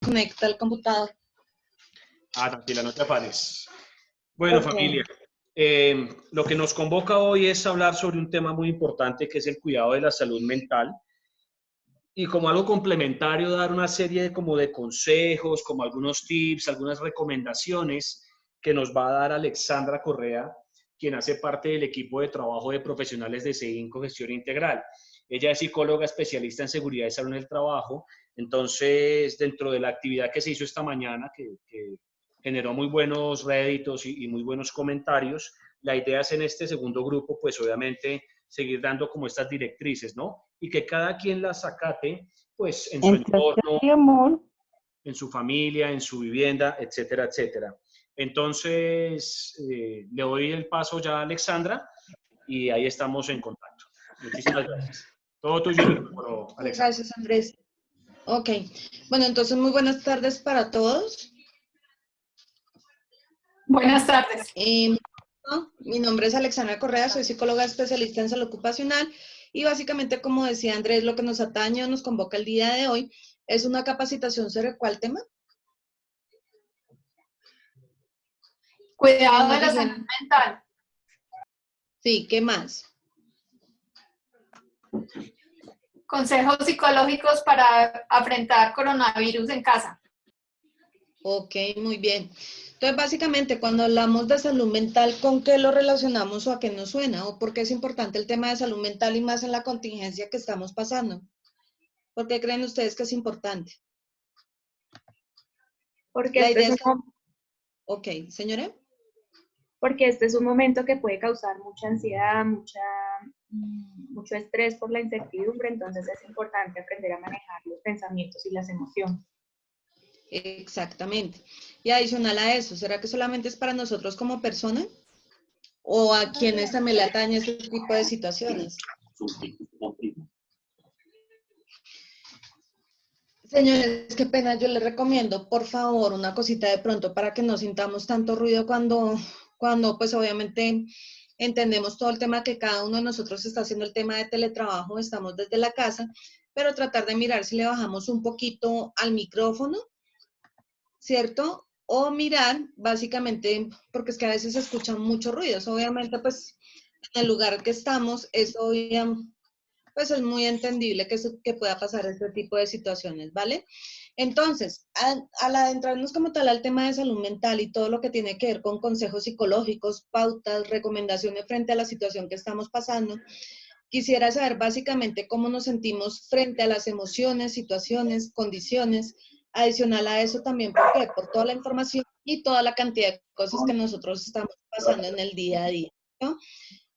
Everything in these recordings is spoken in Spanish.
conecta el computador. Tranquila, no te afanes. Bueno, Ok. familia, lo que nos convoca hoy es hablar sobre un tema muy importante que es el cuidado de la salud mental. Y como algo complementario, dar una serie de consejos, como algunos tips, algunas recomendaciones que nos va a dar Alexandra Correa, quien hace parte del equipo de trabajo de profesionales de CEINCO Gestión Integral. Ella es psicóloga especialista en seguridad y salud en el trabajo. Entonces, dentro de la actividad que se hizo esta mañana, que generó muy buenos réditos y muy buenos comentarios, la idea es en este segundo grupo, pues obviamente seguir dando como estas directrices, ¿no? Y que cada quien las acate, pues en su entorno, en su familia, en su vivienda, etcétera, etcétera. Entonces, le doy el paso ya a Alexandra y ahí estamos en contacto. Muchísimas gracias. Todo tuyo, Alexandra. Gracias, Andrés. Ok. Bueno, entonces muy buenas tardes para todos. Buenas tardes. Mi nombre es Alexandra Correa, soy psicóloga especialista en salud ocupacional y básicamente, como decía Andrés, lo que nos atañe o nos convoca el día de hoy es una capacitación sobre ¿cuál tema? Cuidado de la salud mental. Sí, ¿qué más? Consejos psicológicos para afrontar coronavirus en casa. Ok, muy bien. Entonces, básicamente, cuando hablamos de salud mental, ¿con qué lo relacionamos o a qué nos suena? ¿O por qué es importante el tema de salud mental y más en la contingencia que estamos pasando? ¿Por qué creen ustedes que es importante? Porque La idea es que... Ok, señora. Porque este es un momento que puede causar mucha ansiedad, mucho estrés por la incertidumbre, entonces es importante aprender a manejar los pensamientos y las emociones. Exactamente. Y adicional a eso, ¿será que solamente es para nosotros como personas? ¿O a quienes también le atañe este tipo de situaciones? Señores, qué pena, yo les recomiendo, por favor, una cosita de pronto para que no sintamos tanto ruido cuando pues obviamente entendemos todo el tema que cada uno de nosotros está haciendo el tema de teletrabajo, estamos desde la casa, pero tratar de mirar si le bajamos un poquito al micrófono, ¿cierto? O mirar, básicamente, porque es que a veces se escuchan muchos ruidos, obviamente, pues, en el lugar que estamos, pues es muy entendible que pueda pasar este tipo de situaciones, ¿vale? Entonces, al adentrarnos como tal al tema de salud mental y todo lo que tiene que ver con consejos psicológicos, pautas, recomendaciones frente a la situación que estamos pasando, quisiera saber básicamente cómo nos sentimos frente a las emociones, situaciones, condiciones. Adicional a eso también, ¿por qué? Por toda la información y toda la cantidad de cosas que nosotros estamos pasando en el día a día, ¿no?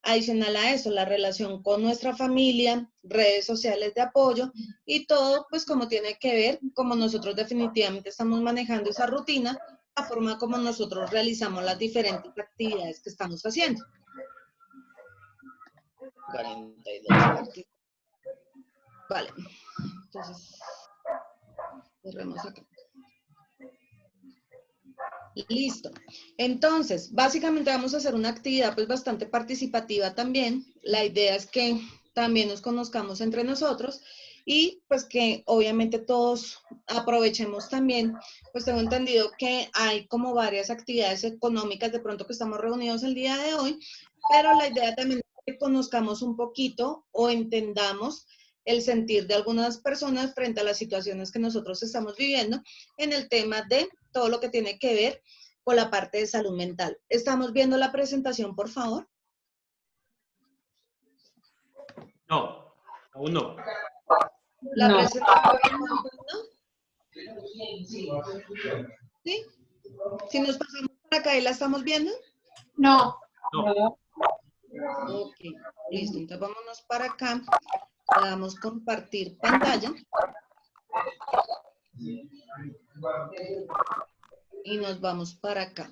Adicional a eso, la relación con nuestra familia, redes sociales de apoyo y todo, pues como tiene que ver, como nosotros definitivamente estamos manejando esa rutina, la forma como nosotros realizamos las diferentes actividades que estamos haciendo. 42. Vale, entonces, cerremos acá. Listo. Entonces, básicamente vamos a hacer una actividad pues bastante participativa también. La idea es que también nos conozcamos entre nosotros y pues que obviamente todos aprovechemos también, pues tengo entendido que hay como varias actividades económicas de pronto que estamos reunidos el día de hoy, pero la idea también es que conozcamos un poquito o entendamos el sentir de algunas personas frente a las situaciones que nosotros estamos viviendo en el tema de todo lo que tiene que ver con la parte de salud mental. ¿Estamos viendo la presentación, por favor? No, aún no. ¿La presentación no? ¿Sí? Si nos pasamos para acá y la estamos viendo. No. No. Ok, listo. Entonces vámonos para acá. Le damos compartir pantalla. Y nos vamos para acá.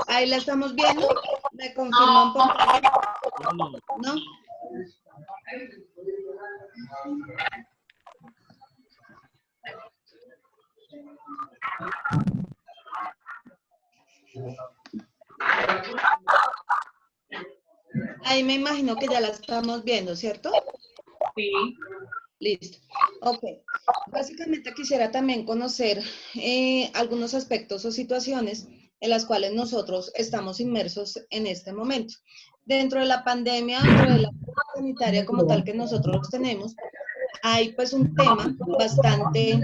Ahí la estamos viendo. ¿Me confirman por favor? ¿No? Ahí me imagino que ya la estamos viendo, ¿cierto? Sí. Listo. Ok. Básicamente quisiera también conocer algunos aspectos o situaciones en las cuales nosotros estamos inmersos en este momento. Dentro de la pandemia, dentro de la crisis sanitaria como tal que nosotros tenemos, hay pues un tema bastante...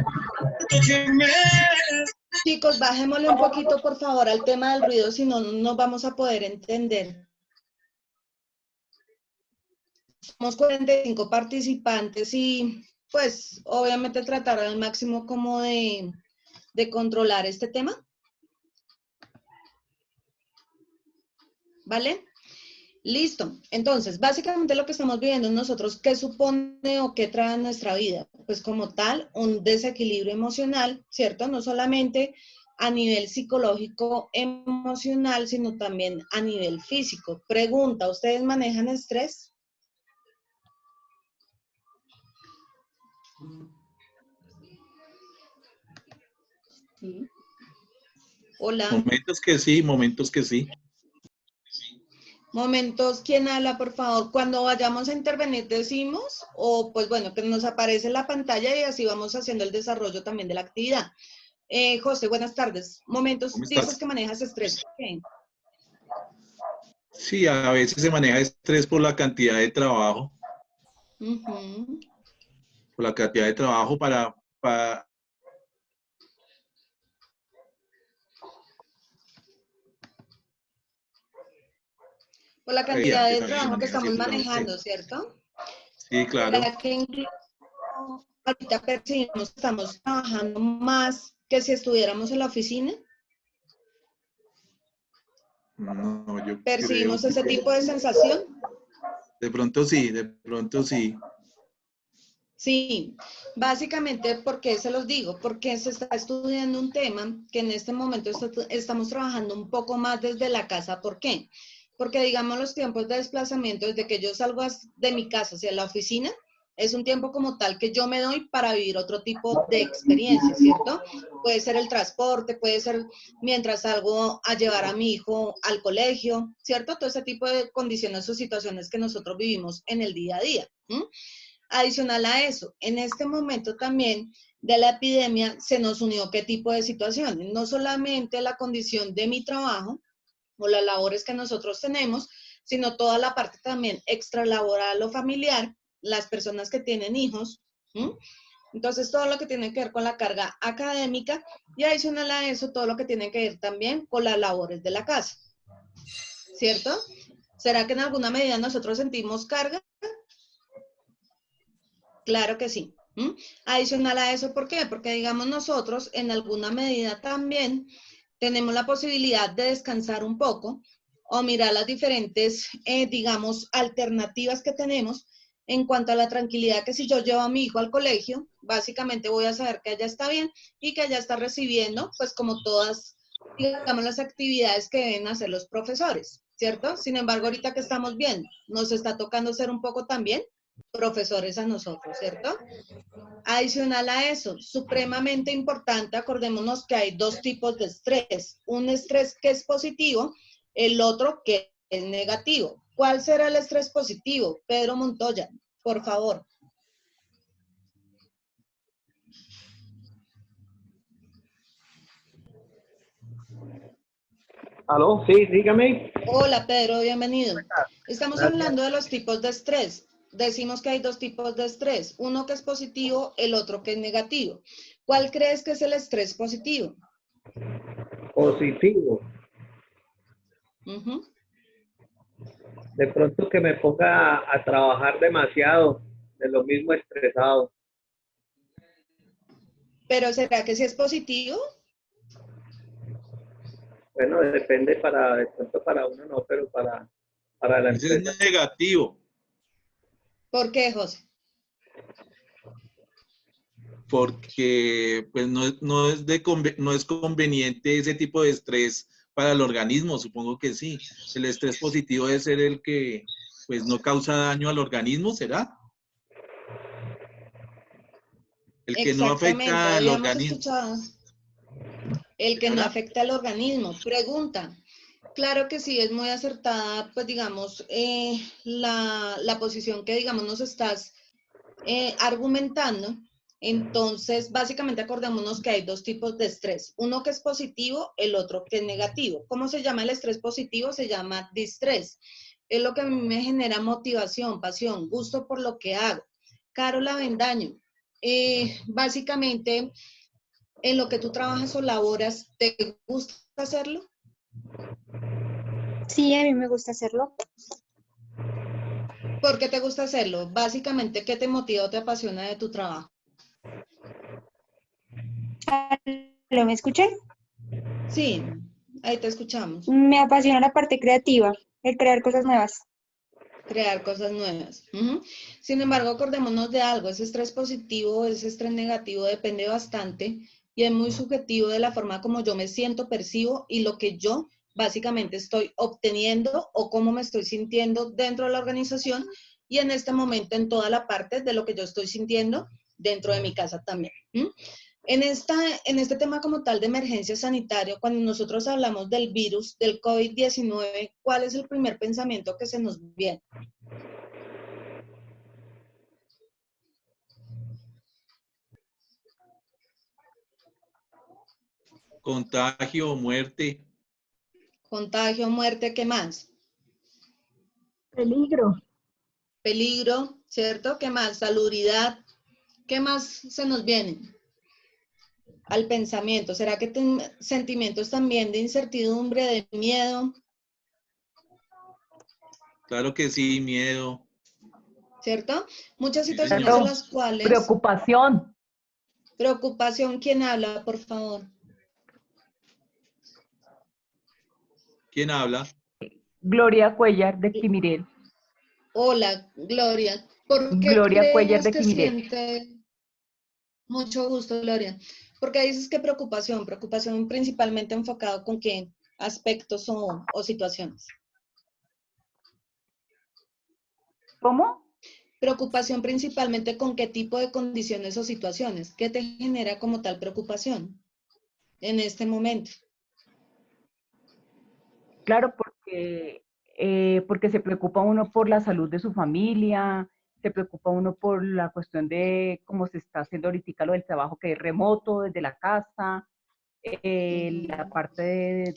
Chicos, bajémosle un poquito por favor al tema del ruido, si no, no nos vamos a poder entender. Somos 45 participantes y pues obviamente tratar al máximo como de controlar este tema. ¿Vale? Listo. Entonces, básicamente lo que estamos viviendo nosotros, ¿qué supone o qué trae en nuestra vida? Pues como tal, un desequilibrio emocional, ¿cierto? No solamente a nivel psicológico, emocional, sino también a nivel físico. Pregunta, ¿ustedes manejan estrés? Sí. Hola. Momentos que sí, momentos que sí. Momentos, ¿quién habla, por favor? Cuando vayamos a intervenir decimos, o pues bueno, que nos aparece la pantalla y así vamos haciendo el desarrollo también de la actividad. José, buenas tardes. Momentos, ¿Cómo dices estás? que manejas estrés. Ok. Sí, a veces se maneja estrés por la cantidad de trabajo, Ujú. para Por la cantidad que de también se trabajo que maneja estamos cierto manejando, estrés. ¿cierto? Sí, claro. ¿Será que incluso ahorita percibimos que estamos trabajando más que si estuviéramos en la oficina? No, yo creo ¿Percibimos que ese tipo de sensación? de pronto sí, de pronto sí. Sí, básicamente, ¿por qué se los digo? Porque se está estudiando un tema que en este momento estamos trabajando un poco más desde la casa. ¿Por qué? Porque, digamos, los tiempos de desplazamiento, desde que yo salgo de mi casa hacia la oficina, es un tiempo como tal que yo me doy para vivir otro tipo de experiencia, ¿cierto? Puede ser el transporte, puede ser mientras salgo a llevar a mi hijo al colegio, ¿cierto? Todo ese tipo de condiciones o situaciones que nosotros vivimos en el día a día. ¿M? Adicional a eso, en este momento también de la epidemia se nos unió qué tipo de situaciones, no solamente la condición de mi trabajo o las labores que nosotros tenemos, sino toda la parte también extralaboral o familiar, las personas que tienen hijos, ¿m? Entonces todo lo que tiene que ver con la carga académica y adicional a eso todo lo que tiene que ver también con las labores de la casa, ¿cierto? ¿Será que en alguna medida nosotros sentimos carga? Claro que sí. ¿Mm? Adicional a eso, ¿por qué? Porque digamos nosotros en alguna medida también tenemos la posibilidad de descansar un poco o mirar las diferentes, digamos, alternativas que tenemos en cuanto a la tranquilidad que si yo llevo a mi hijo al colegio, básicamente voy a saber que allá está bien y que allá está recibiendo, pues como todas, digamos, las actividades que deben hacer los profesores, ¿cierto? Sin embargo, ahorita que estamos viendo, nos está tocando ser un poco también profesores a nosotros, ¿cierto? Adicional a eso, supremamente importante, acordémonos que hay dos tipos de estrés, un estrés que es positivo, el otro que es negativo. ¿Cuál será el estrés positivo? Pedro Montoya, por favor. Aló, sí, dígame. Hola Pedro, bienvenido. Estamos Gracias. hablando de los tipos de estrés. Decimos que hay dos tipos de estrés, uno que es positivo, el otro que es negativo. ¿Cuál crees que es el estrés positivo? Positivo. Ujú. De pronto que me ponga a trabajar demasiado, de lo mismo estresado. Pero ¿será que sí es positivo? Bueno, depende de pronto para uno no, pero para la Ese empresa. es negativo, ¿Por qué, José? porque pues no es conveniente ese tipo de estrés para el organismo, supongo que sí. El estrés positivo debe ser el que pues no causa daño al organismo, ¿será? El que no Exactamente, afecta al habíamos organismo. escuchado el que no ¿Será? afecta al organismo. Pregunta. Claro que sí, es muy acertada, pues digamos, la posición que, digamos, nos estás argumentando. Entonces, básicamente acordémonos que hay dos tipos de estrés, uno que es positivo, el otro que es negativo. ¿Cómo se llama el estrés positivo? Se llama distrés. Es lo que a mí me genera motivación, pasión, gusto por lo que hago. Carol Avendaño, básicamente, en lo que tú trabajas o laboras, ¿te gusta hacerlo? Sí, a mí me gusta hacerlo. ¿Por qué te gusta hacerlo? Básicamente, ¿qué te motiva o te apasiona de tu trabajo? ¿Lo me escuchan? Sí, ahí te escuchamos. Me apasiona la parte creativa, el crear cosas nuevas. Crear cosas nuevas. Sin embargo, acordémonos de algo, ese estrés positivo o ese estrés negativo depende bastante y es muy subjetivo de la forma como yo me siento, percibo y lo que yo básicamente estoy obteniendo o cómo me estoy sintiendo dentro de la organización y en este momento en toda la parte de lo que yo estoy sintiendo dentro de mi casa también. En este tema como tal de emergencia sanitaria, cuando nosotros hablamos del virus, del COVID-19, ¿cuál es el primer pensamiento que se nos viene? Contagio, muerte. Contagio, muerte, ¿qué más? Peligro. Peligro, ¿cierto? ¿Qué más? Salubridad, ¿qué más se nos viene al pensamiento? ¿Será que sentimientos también de incertidumbre, de miedo? Claro que sí, miedo. ¿Cierto? Muchas Sí, situaciones señor. en las cuales... Preocupación. Preocupación, ¿quién habla, por favor? ¿Quién habla? Gloria Cuellar de Quimirel. Hola, Gloria. ¿Por qué Gloria Cuellar crees de que Quimirel. siente mucho gusto, Gloria? Porque dices que preocupación principalmente enfocado con qué aspectos o situaciones. ¿Cómo? Preocupación principalmente con qué tipo de condiciones o situaciones. ¿Qué te genera como tal preocupación en este momento? Claro, porque se preocupa uno por la salud de su familia, se preocupa uno por la cuestión de cómo se está haciendo ahorita lo del trabajo que es remoto desde la casa, la parte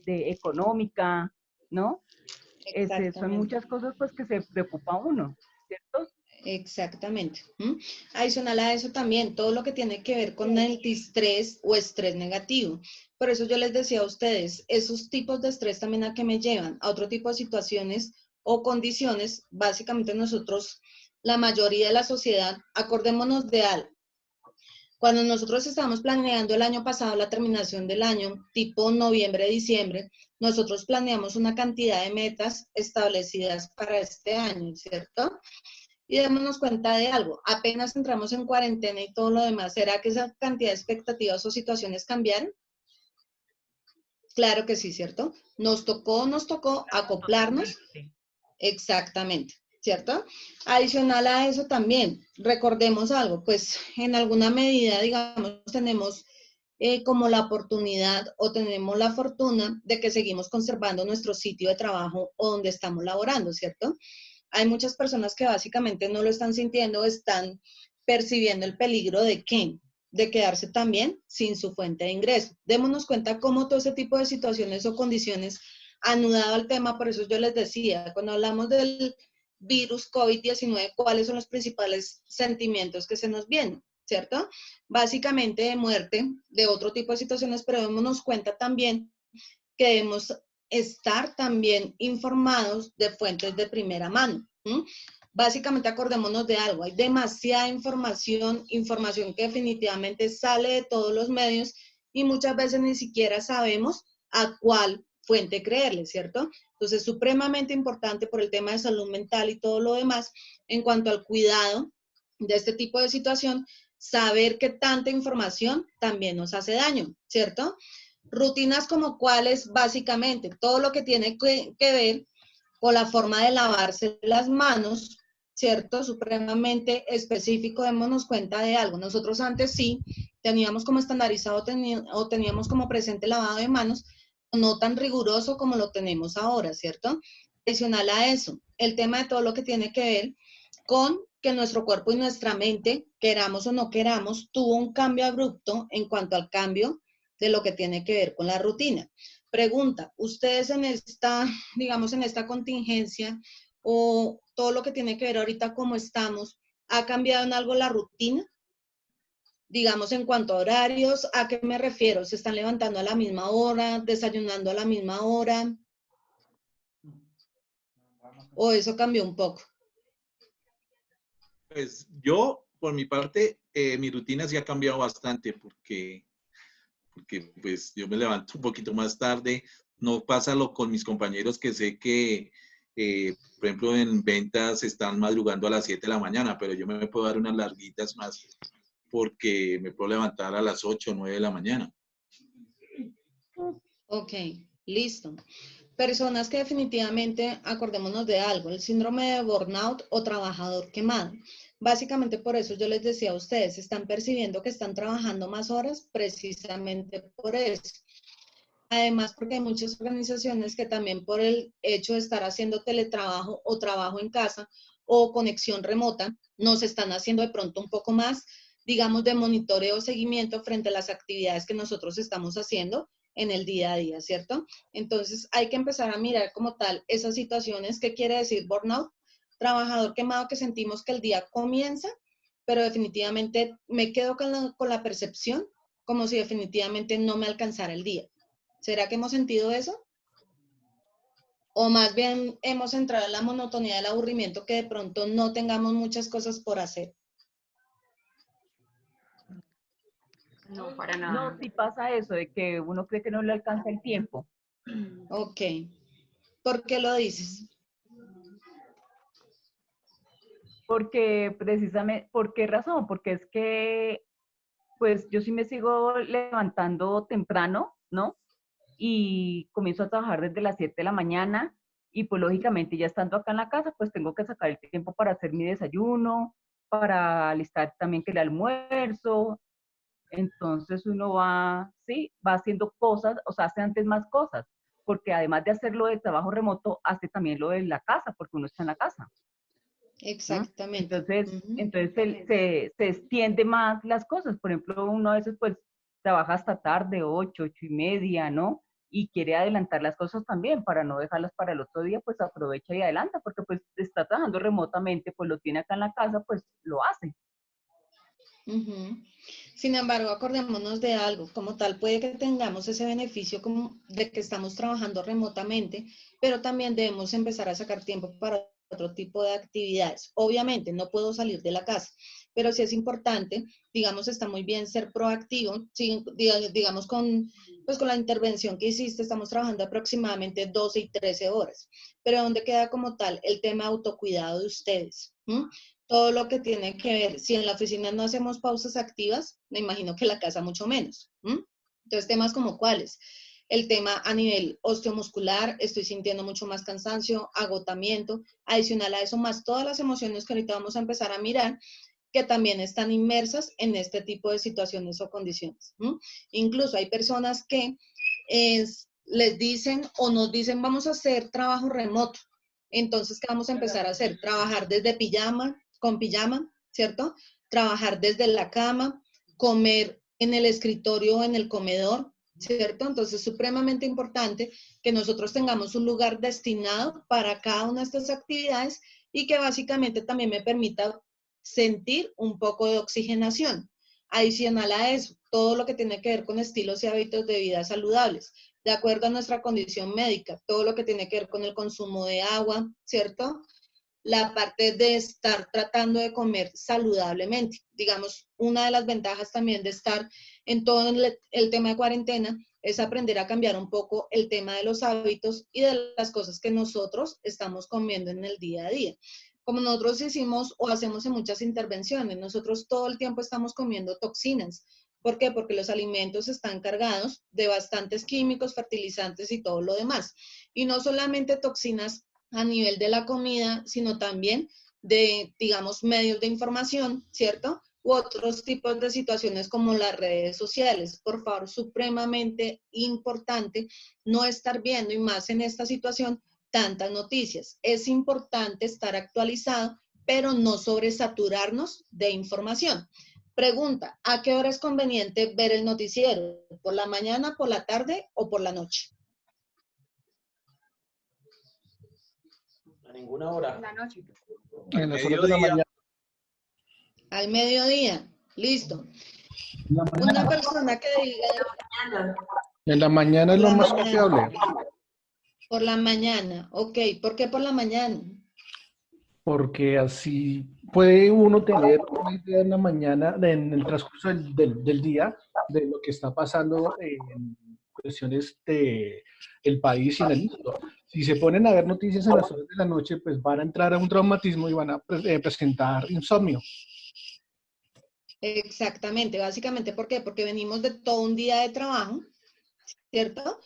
de económica, ¿no? Son Exactamente. muchas cosas pues que se preocupa uno, ¿cierto? Exactamente. Adicional a eso también, todo lo que tiene que ver con el distrés o estrés negativo. Por eso yo les decía a ustedes, esos tipos de estrés también a que me llevan a otro tipo de situaciones o condiciones, básicamente nosotros, la mayoría de la sociedad, acordémonos de algo. Cuando nosotros estábamos planeando el año pasado la terminación del año, tipo noviembre, diciembre, nosotros planeamos una cantidad de metas establecidas para este año, ¿cierto? Y démonos cuenta de algo, apenas entramos en cuarentena y todo lo demás, ¿será que esa cantidad de expectativas o situaciones cambiaron? Claro que sí, ¿cierto? Nos tocó acoplarnos, exactamente, ¿cierto? Adicional a eso también, recordemos algo, pues en alguna medida, digamos, tenemos como la oportunidad o tenemos la fortuna de que seguimos conservando nuestro sitio de trabajo o donde estamos laborando, ¿cierto? Hay muchas personas que básicamente no lo están sintiendo, están percibiendo el peligro de ¿qué? De quedarse también sin su fuente de ingreso. Démonos cuenta cómo todo ese tipo de situaciones o condiciones anudado al tema, por eso yo les decía, cuando hablamos del virus COVID-19, ¿cuáles son los principales sentimientos que se nos vienen? ¿Cierto? Básicamente de muerte, de otro tipo de situaciones, pero démonos cuenta también que debemos estar también informados de fuentes de primera mano. Básicamente acordémonos de algo, hay demasiada información que definitivamente sale de todos los medios y muchas veces ni siquiera sabemos a cuál fuente creerle, ¿cierto? Entonces, supremamente importante por el tema de salud mental y todo lo demás, en cuanto al cuidado de este tipo de situación, saber que tanta información también nos hace daño, ¿cierto? Rutinas como cuáles, básicamente, todo lo que tiene que ver con la forma de lavarse las manos, ¿cierto? Supremamente específico, démonos cuenta de algo. Nosotros antes sí teníamos como estandarizado o teníamos como presente el lavado de manos, no tan riguroso como lo tenemos ahora, ¿cierto? Adicional a eso, el tema de todo lo que tiene que ver con que nuestro cuerpo y nuestra mente, queramos o no queramos, tuvo un cambio abrupto en cuanto al cambio de lo que tiene que ver con la rutina. Pregunta, ¿ustedes en esta, digamos, en esta contingencia o todo lo que tiene que ver ahorita como estamos, ha cambiado en algo la rutina? Digamos, en cuanto a horarios, ¿a qué me refiero? ¿Se están levantando a la misma hora, desayunando a la misma hora? ¿O eso cambió un poco? Pues yo, por mi parte, mi rutina sí ha cambiado bastante porque pues yo me levanto un poquito más tarde. No pasa lo con mis compañeros que sé que, por ejemplo, en ventas están madrugando a las 7 de la mañana, pero yo me puedo dar unas larguitas más porque me puedo levantar a las 8 o 9 de la mañana. Ok, listo. Personas que definitivamente, acordémonos de algo, el síndrome de burnout o trabajador quemado. Básicamente por eso yo les decía a ustedes, están percibiendo que están trabajando más horas precisamente por eso. Además, porque hay muchas organizaciones que también por el hecho de estar haciendo teletrabajo o trabajo en casa o conexión remota, nos están haciendo de pronto un poco más, digamos, de monitoreo o seguimiento frente a las actividades que nosotros estamos haciendo en el día a día, ¿cierto? Entonces, hay que empezar a mirar como tal esas situaciones. ¿Qué quiere decir burnout? Trabajador quemado, que sentimos que el día comienza, pero definitivamente me quedo con la percepción como si definitivamente no me alcanzara el día. ¿Será que hemos sentido eso? O más bien hemos entrado en la monotonía del aburrimiento, que de pronto no tengamos muchas cosas por hacer. No, para No, nada. sí pasa eso, de que uno cree que no le alcanza el tiempo. Ok. ¿Por qué lo dices? Porque precisamente, ¿por qué razón? Porque es que, pues yo sí me sigo levantando temprano, ¿no? Y comienzo a trabajar desde las 7 de la mañana y pues lógicamente ya estando acá en la casa, pues tengo que sacar el tiempo para hacer mi desayuno, para alistar también que el almuerzo. Entonces uno va, sí, va haciendo cosas, o sea, hace antes más cosas, porque además de hacerlo de trabajo remoto, hace también lo de la casa, porque uno está en la casa. Exactamente. Entonces se extiende más las cosas. Por ejemplo, uno a veces pues trabaja hasta tarde, 8, 8:30, ¿no? Y quiere adelantar las cosas también para no dejarlas para el otro día, pues aprovecha y adelanta, porque pues está trabajando remotamente, pues lo tiene acá en la casa, pues lo hace. Sin embargo, acordémonos de algo, como tal puede que tengamos ese beneficio como de que estamos trabajando remotamente, pero también debemos empezar a sacar tiempo para otro tipo de actividades. Obviamente, no puedo salir de la casa, pero sí es importante, digamos, está muy bien ser proactivo, sí, digamos, pues con la intervención que hiciste, estamos trabajando aproximadamente 12 y 13 horas, pero ¿dónde queda como tal el tema autocuidado de ustedes? Todo lo que tiene que ver, si en la oficina no hacemos pausas activas, me imagino que en la casa mucho menos. Entonces, temas como cuáles. El tema a nivel osteomuscular, estoy sintiendo mucho más cansancio, agotamiento, adicional a eso, más todas las emociones que ahorita vamos a empezar a mirar, que también están inmersas en este tipo de situaciones o condiciones. Incluso hay personas que les dicen o nos dicen, vamos a hacer trabajo remoto. Entonces, ¿qué vamos a empezar a hacer? Trabajar desde con pijama, ¿cierto? Trabajar desde la cama, comer en el escritorio o en el comedor, ¿cierto? Entonces, es supremamente importante que nosotros tengamos un lugar destinado para cada una de estas actividades y que básicamente también me permita sentir un poco de oxigenación. Adicional a eso, todo lo que tiene que ver con estilos y hábitos de vida saludables, de acuerdo a nuestra condición médica, todo lo que tiene que ver con el consumo de agua, ¿cierto? La parte de estar tratando de comer saludablemente. Digamos, una de las ventajas también de estar en todo el tema de cuarentena es aprender a cambiar un poco el tema de los hábitos y de las cosas que nosotros estamos comiendo en el día a día. Como nosotros hicimos o hacemos en muchas intervenciones, nosotros todo el tiempo estamos comiendo toxinas. ¿Por qué? Porque los alimentos están cargados de bastantes químicos, fertilizantes y todo lo demás. Y no solamente toxinas a nivel de la comida, sino también de, digamos, medios de información, ¿cierto? U otros tipos de situaciones como las redes sociales. Por favor, supremamente importante no estar viendo, y más en esta situación, tantas noticias. Es importante estar actualizado, pero no sobresaturarnos de información. Pregunta, ¿a qué hora es conveniente ver el noticiero? ¿Por la mañana, por la tarde o por la noche? A ninguna hora. La noche. En las horas de la Mediodía. mañana. Al mediodía, listo. En la Una mañana, persona que diga en la mañana es por lo la más mañana. confiable, Por la mañana, ok. ¿Por qué por la mañana? porque así puede uno tener una idea en la mañana, en el transcurso del día, de lo que está pasando en cuestiones de el país y en el mundo. Si se ponen a ver noticias en las horas de la noche, pues van a entrar a un traumatismo y van a presentar insomnio. Exactamente, básicamente, ¿por qué? Porque venimos de todo un día de trabajo, ¿cierto?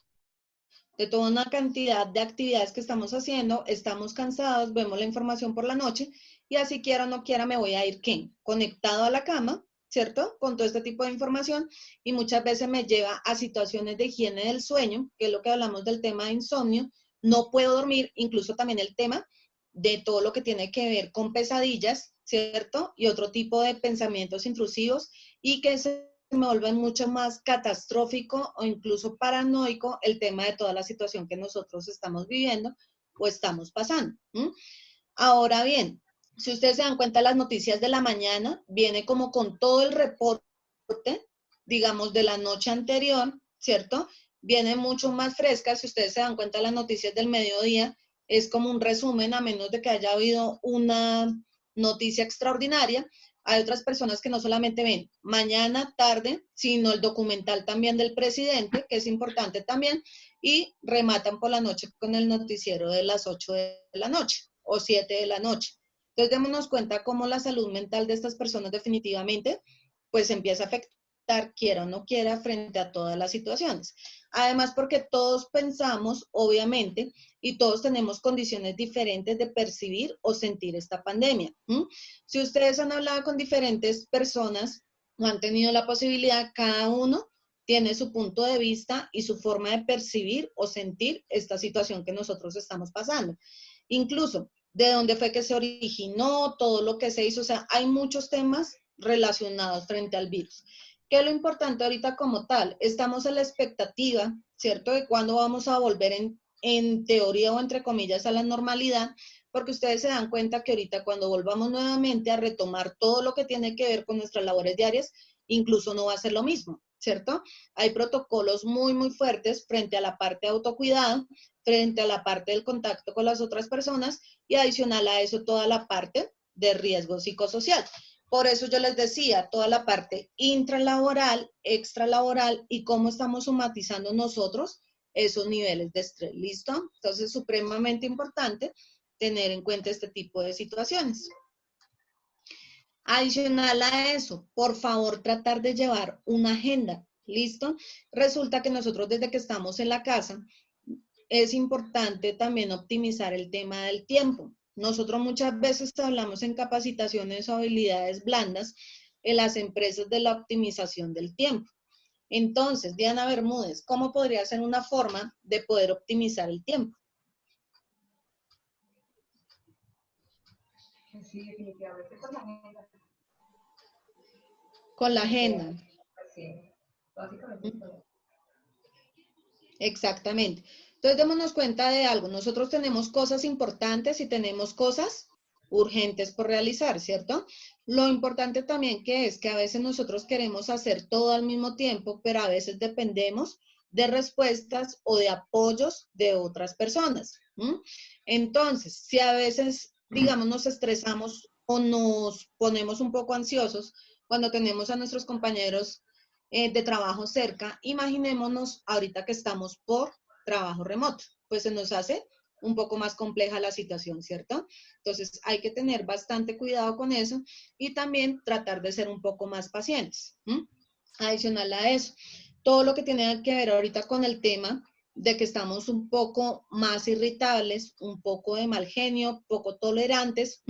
De toda una cantidad de actividades que estamos haciendo, estamos cansados, vemos la información por la noche y así quiera o no quiera me voy a ir, ¿qué? Conectado a la cama, ¿cierto? Con todo este tipo de información y muchas veces me lleva a situaciones de higiene del sueño, que es lo que hablamos del tema de insomnio, no puedo dormir, incluso también el tema de todo lo que tiene que ver con pesadillas, ¿cierto? Y otro tipo de pensamientos intrusivos y que se me vuelve mucho más catastrófico o incluso paranoico el tema de toda la situación que nosotros estamos viviendo o estamos pasando. Ahora bien, si ustedes se dan cuenta, las noticias de la mañana viene como con todo el reporte, digamos, de la noche anterior, ¿cierto? Viene mucho más fresca. Si ustedes se dan cuenta, las noticias del mediodía es como un resumen, a menos de que haya habido una noticia extraordinaria. Hay otras personas que no solamente ven mañana, tarde, sino el documental también del presidente, que es importante también, y rematan por la noche con el noticiero de las 8 de la noche o 7 de la noche. Entonces, démonos cuenta cómo la salud mental de estas personas definitivamente, pues empieza a afectar, quiera o no quiera, frente a todas las situaciones. Además, porque todos pensamos, obviamente, y todos tenemos condiciones diferentes de percibir o sentir esta pandemia. Si ustedes han hablado con diferentes personas o han tenido la posibilidad, cada uno tiene su punto de vista y su forma de percibir o sentir esta situación que nosotros estamos pasando. Incluso de dónde fue que se originó, todo lo que se hizo, o sea, hay muchos temas relacionados frente al virus. ¿Qué es lo importante ahorita como tal? Estamos en la expectativa, ¿cierto?, de cuándo vamos a volver en teoría o entre comillas a la normalidad, porque ustedes se dan cuenta que ahorita cuando volvamos nuevamente a retomar todo lo que tiene que ver con nuestras labores diarias, incluso no va a ser lo mismo, ¿cierto? Hay protocolos muy, muy fuertes frente a la parte de autocuidado, frente a la parte del contacto con las otras personas y adicional a eso toda la parte de riesgo psicosocial. Por eso yo les decía, toda la parte intralaboral, extralaboral y cómo estamos somatizando nosotros esos niveles de estrés, ¿listo? Entonces, es supremamente importante tener en cuenta este tipo de situaciones. Adicional a eso, por favor, tratar de llevar una agenda, ¿listo? Resulta que nosotros desde que estamos en la casa, es importante también optimizar el tema del tiempo. Nosotros muchas veces hablamos en capacitaciones o habilidades blandas en las empresas de la optimización del tiempo. Entonces, Diana Bermúdez, ¿cómo podría ser una forma de poder optimizar el tiempo? Sí, definitivamente con la agenda. Con la agenda. Sí, básicamente. Exactamente. Entonces, démonos cuenta de algo. Nosotros tenemos cosas importantes y tenemos cosas urgentes por realizar, ¿cierto? Lo importante también que es que a veces nosotros queremos hacer todo al mismo tiempo, pero a veces dependemos de respuestas o de apoyos de otras personas. Entonces, si a veces, digamos, nos estresamos o nos ponemos un poco ansiosos cuando tenemos a nuestros compañeros de trabajo cerca, imaginémonos ahorita que estamos por trabajo remoto, pues se nos hace un poco más compleja la situación, ¿cierto? Entonces hay que tener bastante cuidado con eso y también tratar de ser un poco más pacientes. Adicional a eso, todo lo que tiene que ver ahorita con el tema de que estamos un poco más irritables, un poco de mal genio, poco tolerantes,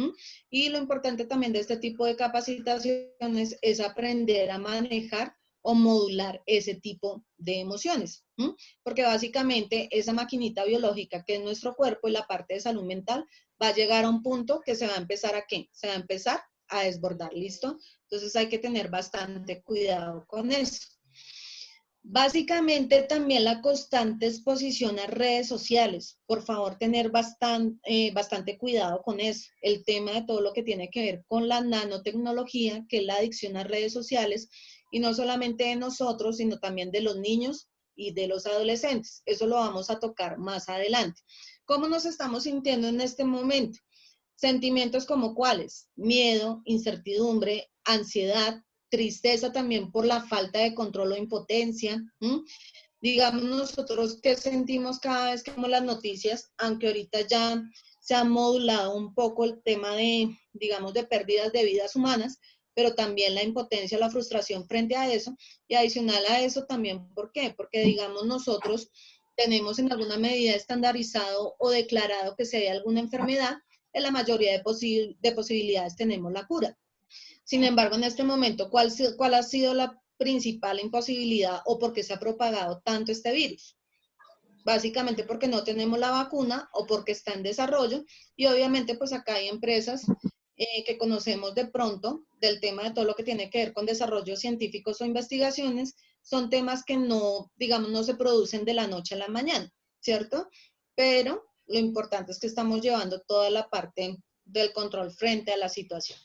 y lo importante también de este tipo de capacitaciones es aprender a manejar o modular ese tipo de emociones. Porque básicamente esa maquinita biológica que es nuestro cuerpo y la parte de salud mental va a llegar a un punto que se va a empezar ¿a qué? Se va a empezar a desbordar, ¿listo? Entonces hay que tener bastante cuidado con eso. Básicamente también la constante exposición a redes sociales. Por favor, tener bastante cuidado con eso. El tema de todo lo que tiene que ver con la nanotecnología, que es la adicción a redes sociales, y no solamente de nosotros, sino también de los niños y de los adolescentes. Eso lo vamos a tocar más adelante. ¿Cómo nos estamos sintiendo en este momento? Sentimientos como cuáles: miedo, incertidumbre, ansiedad, tristeza también por la falta de control o impotencia. Digamos nosotros qué sentimos cada vez que vemos las noticias, aunque ahorita ya se ha modulado un poco el tema de, digamos, de pérdidas de vidas humanas, pero también la impotencia, la frustración frente a eso, y adicional a eso también, ¿por qué? Porque digamos nosotros tenemos en alguna medida estandarizado o declarado que si hay alguna enfermedad, en la mayoría de posibilidades tenemos la cura. Sin embargo, en este momento, ¿cuál ha sido la principal imposibilidad o por qué se ha propagado tanto este virus? Básicamente porque no tenemos la vacuna o porque está en desarrollo, y obviamente pues acá hay empresas que conocemos de pronto del tema de todo lo que tiene que ver con desarrollos científicos o investigaciones. Son temas que no, digamos, no se producen de la noche a la mañana, ¿cierto? Pero lo importante es que estamos llevando toda la parte del control frente a la situación.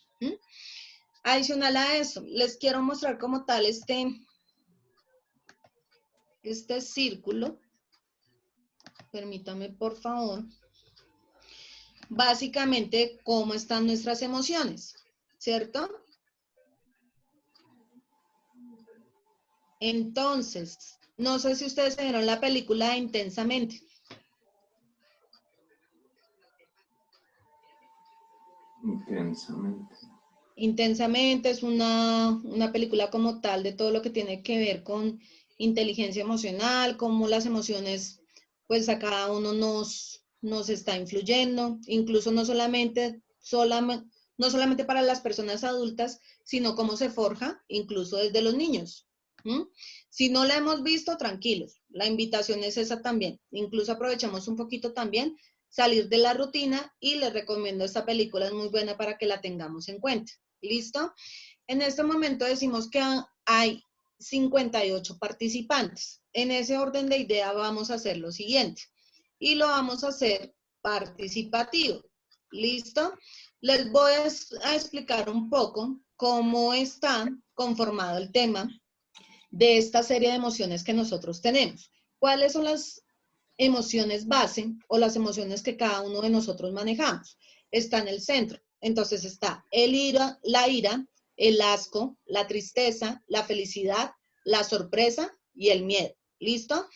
Adicional a eso, les quiero mostrar como tal este círculo. Permítame, por favor. Básicamente, cómo están nuestras emociones, ¿cierto? Entonces, no sé si ustedes se vieron la película Intensamente. Intensamente es una película como tal de todo lo que tiene que ver con inteligencia emocional, cómo las emociones, pues a cada uno nos está influyendo, incluso no solamente para las personas adultas, sino cómo se forja incluso desde los niños. Si no la hemos visto, tranquilos, la invitación es esa también. Incluso aprovechamos un poquito también salir de la rutina y les recomiendo esta película, es muy buena para que la tengamos en cuenta. ¿Listo? En este momento decimos que hay 58 participantes. En ese orden de idea vamos a hacer lo siguiente. Y lo vamos a hacer participativo. ¿Listo? Les voy a explicar un poco cómo está conformado el tema de esta serie de emociones que nosotros tenemos. ¿Cuáles son las emociones base o las emociones que cada uno de nosotros manejamos? Está en el centro. Entonces está la ira, el asco, la tristeza, la felicidad, la sorpresa y el miedo. ¿Listo?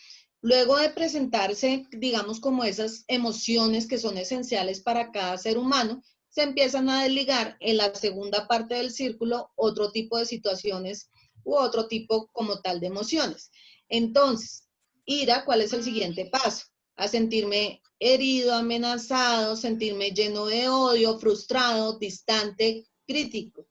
Luego de presentarse, digamos, como esas emociones que son esenciales para cada ser humano, se empiezan a desligar en la segunda parte del círculo otro tipo de situaciones u otro tipo como tal de emociones. Entonces, ira, ¿cuál es el siguiente paso? A sentirme herido, amenazado, sentirme lleno de odio, frustrado, distante, crítico.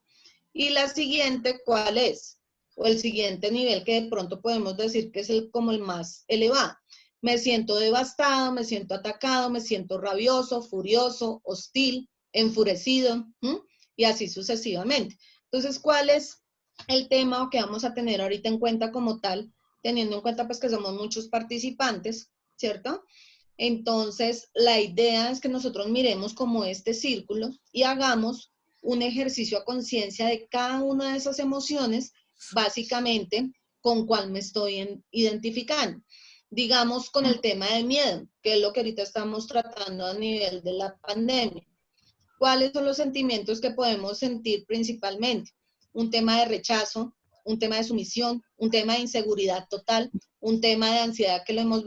Y la siguiente, ¿cuál es? O el siguiente nivel que de pronto podemos decir que es como el más elevado. Me siento devastado, me siento atacado, me siento rabioso, furioso, hostil, enfurecido, y así sucesivamente. Entonces, ¿cuál es el tema que vamos a tener ahorita en cuenta como tal? Teniendo en cuenta pues que somos muchos participantes, ¿cierto? Entonces, la idea es que nosotros miremos como este círculo y hagamos un ejercicio a conciencia de cada una de esas emociones, básicamente con cuál me estoy identificando. Digamos con el tema de miedo, que es lo que ahorita estamos tratando a nivel de la pandemia. ¿Cuáles son los sentimientos que podemos sentir principalmente? Un tema de rechazo, un tema de sumisión, un tema de inseguridad total, un tema de ansiedad que lo hemos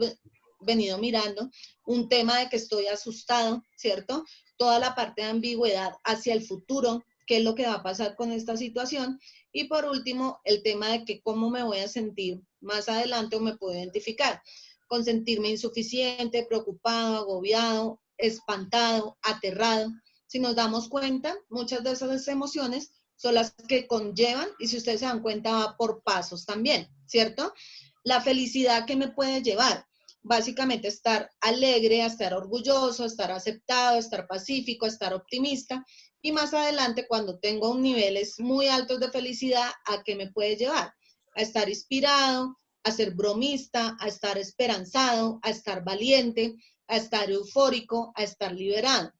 venido mirando, un tema de que estoy asustado, ¿cierto? Toda la parte de ambigüedad hacia el futuro, qué es lo que va a pasar con esta situación, y por último, el tema de que cómo me voy a sentir más adelante o me puedo identificar, con sentirme insuficiente, preocupado, agobiado, espantado, aterrado. Si nos damos cuenta, muchas de esas emociones son las que conllevan, y si ustedes se dan cuenta, va por pasos también, ¿cierto? La felicidad que me puede llevar, básicamente estar alegre, a estar orgulloso, a estar aceptado, a estar pacífico, a estar optimista, y más adelante cuando tengo niveles muy altos de felicidad, ¿a qué me puede llevar? A estar inspirado, a ser bromista, a estar esperanzado, a estar valiente, a estar eufórico, a estar liberado.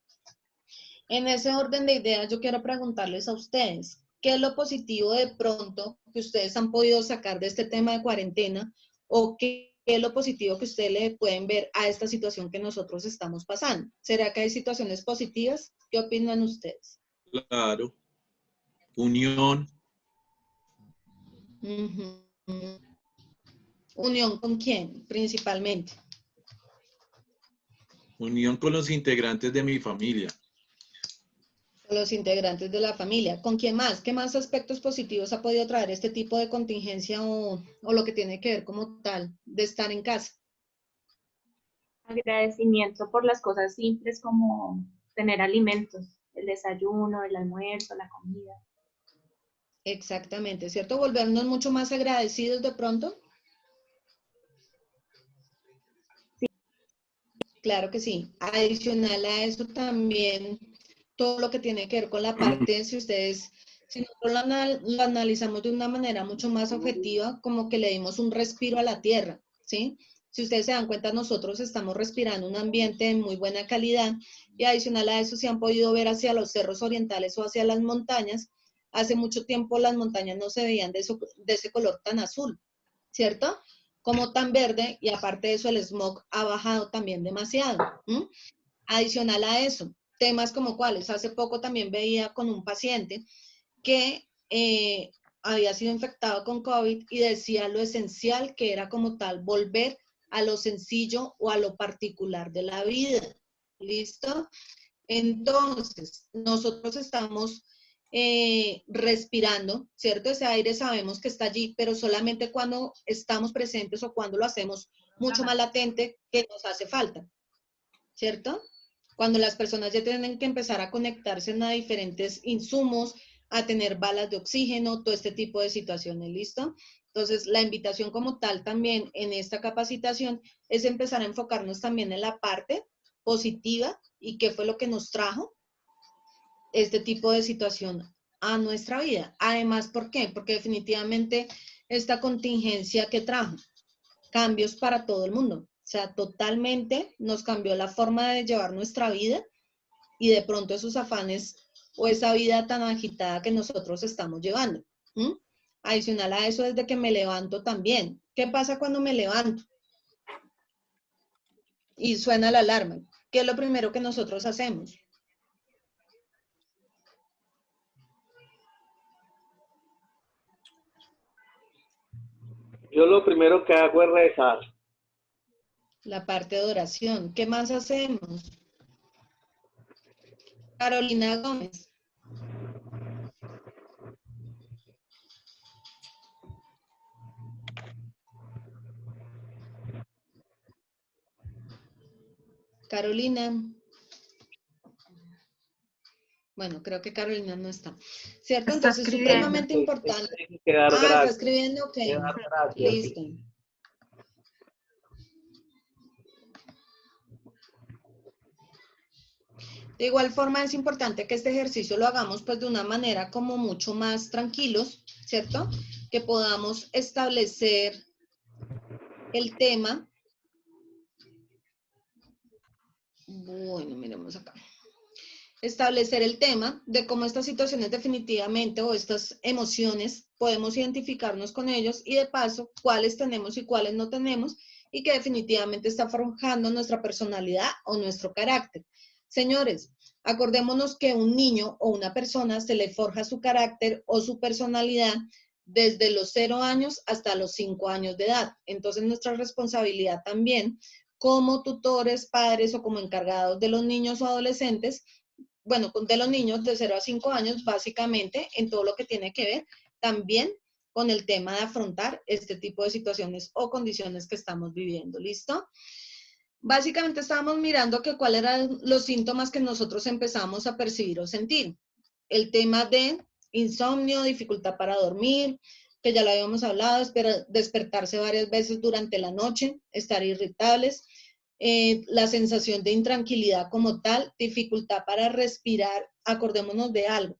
En ese orden de ideas, yo quiero preguntarles a ustedes, ¿qué es lo positivo de pronto que ustedes han podido sacar de este tema de cuarentena? ¿O qué es lo positivo que ustedes le pueden ver a esta situación que nosotros estamos pasando? ¿Será que hay situaciones positivas? ¿Qué opinan ustedes? Claro. Unión. ¿Unión con quién, principalmente? Unión con los integrantes de mi familia. Con los integrantes de la familia. ¿Con quién más? ¿Qué más aspectos positivos ha podido traer este tipo de contingencia o lo que tiene que ver como tal de estar en casa? Agradecimiento por las cosas simples como tener alimentos, el desayuno, el almuerzo, la comida. Exactamente, ¿cierto? Volvernos mucho más agradecidos de pronto. Sí. Claro que sí. Adicional a eso también, todo lo que tiene que ver con la parte, si nosotros lo analizamos de una manera mucho más objetiva, como que le dimos un respiro a la tierra, ¿sí? Si ustedes se dan cuenta, nosotros estamos respirando un ambiente de muy buena calidad y adicional a eso, si han podido ver hacia los cerros orientales o hacia las montañas, hace mucho tiempo las montañas no se veían de ese color tan azul, ¿cierto? Como tan verde, y aparte de eso el smog ha bajado también demasiado. Adicional a eso, temas como cuáles, hace poco también veía con un paciente que había sido infectado con COVID y decía lo esencial que era como tal volver a lo sencillo o a lo particular de la vida. ¿Listo? Entonces, nosotros estamos respirando, ¿cierto? Ese aire sabemos que está allí, pero solamente cuando estamos presentes o cuando lo hacemos mucho más latente que nos hace falta, ¿cierto? Cuando las personas ya tienen que empezar a conectarse a diferentes insumos, a tener balas de oxígeno, todo este tipo de situaciones, ¿listo? Entonces, la invitación como tal también en esta capacitación es empezar a enfocarnos también en la parte positiva y qué fue lo que nos trajo este tipo de situación a nuestra vida. Además, ¿por qué? Porque definitivamente esta contingencia que trajo cambios para todo el mundo. O sea, totalmente nos cambió la forma de llevar nuestra vida y de pronto esos afanes o esa vida tan agitada que nosotros estamos llevando. Adicional a eso, desde que me levanto también. ¿Qué pasa cuando me levanto? Y suena la alarma. ¿Qué es lo primero que nosotros hacemos? Yo lo primero que hago es rezar. La parte de oración. ¿Qué más hacemos? Carolina Gómez. Carolina. Bueno, creo que Carolina no está. ¿Cierto? Está Entonces, escribiendo. supremamente importante. Quedar Está gracias. escribiendo, ok. Quedar gracias. Listo. De igual forma, es importante que este ejercicio lo hagamos pues de una manera como mucho más tranquilos, ¿cierto? Que podamos establecer el tema. Bueno, miremos acá. Establecer el tema de cómo estas situaciones definitivamente o estas emociones podemos identificarnos con ellos y de paso cuáles tenemos y cuáles no tenemos y que definitivamente está forjando nuestra personalidad o nuestro carácter. Señores, acordémonos que un niño o una persona se le forja su carácter o su personalidad desde los 0 años hasta los 5 años de edad. Entonces nuestra responsabilidad también como tutores, padres o como encargados de los niños o adolescentes, bueno, de los niños de 0 a 5 años, básicamente, en todo lo que tiene que ver también con el tema de afrontar este tipo de situaciones o condiciones que estamos viviendo. ¿Listo? Básicamente estábamos mirando que cuáles eran los síntomas que nosotros empezamos a percibir o sentir. El tema de insomnio, dificultad para dormir, que ya lo habíamos hablado, despertarse varias veces durante la noche, estar irritables, la sensación de intranquilidad como tal, dificultad para respirar. Acordémonos de algo,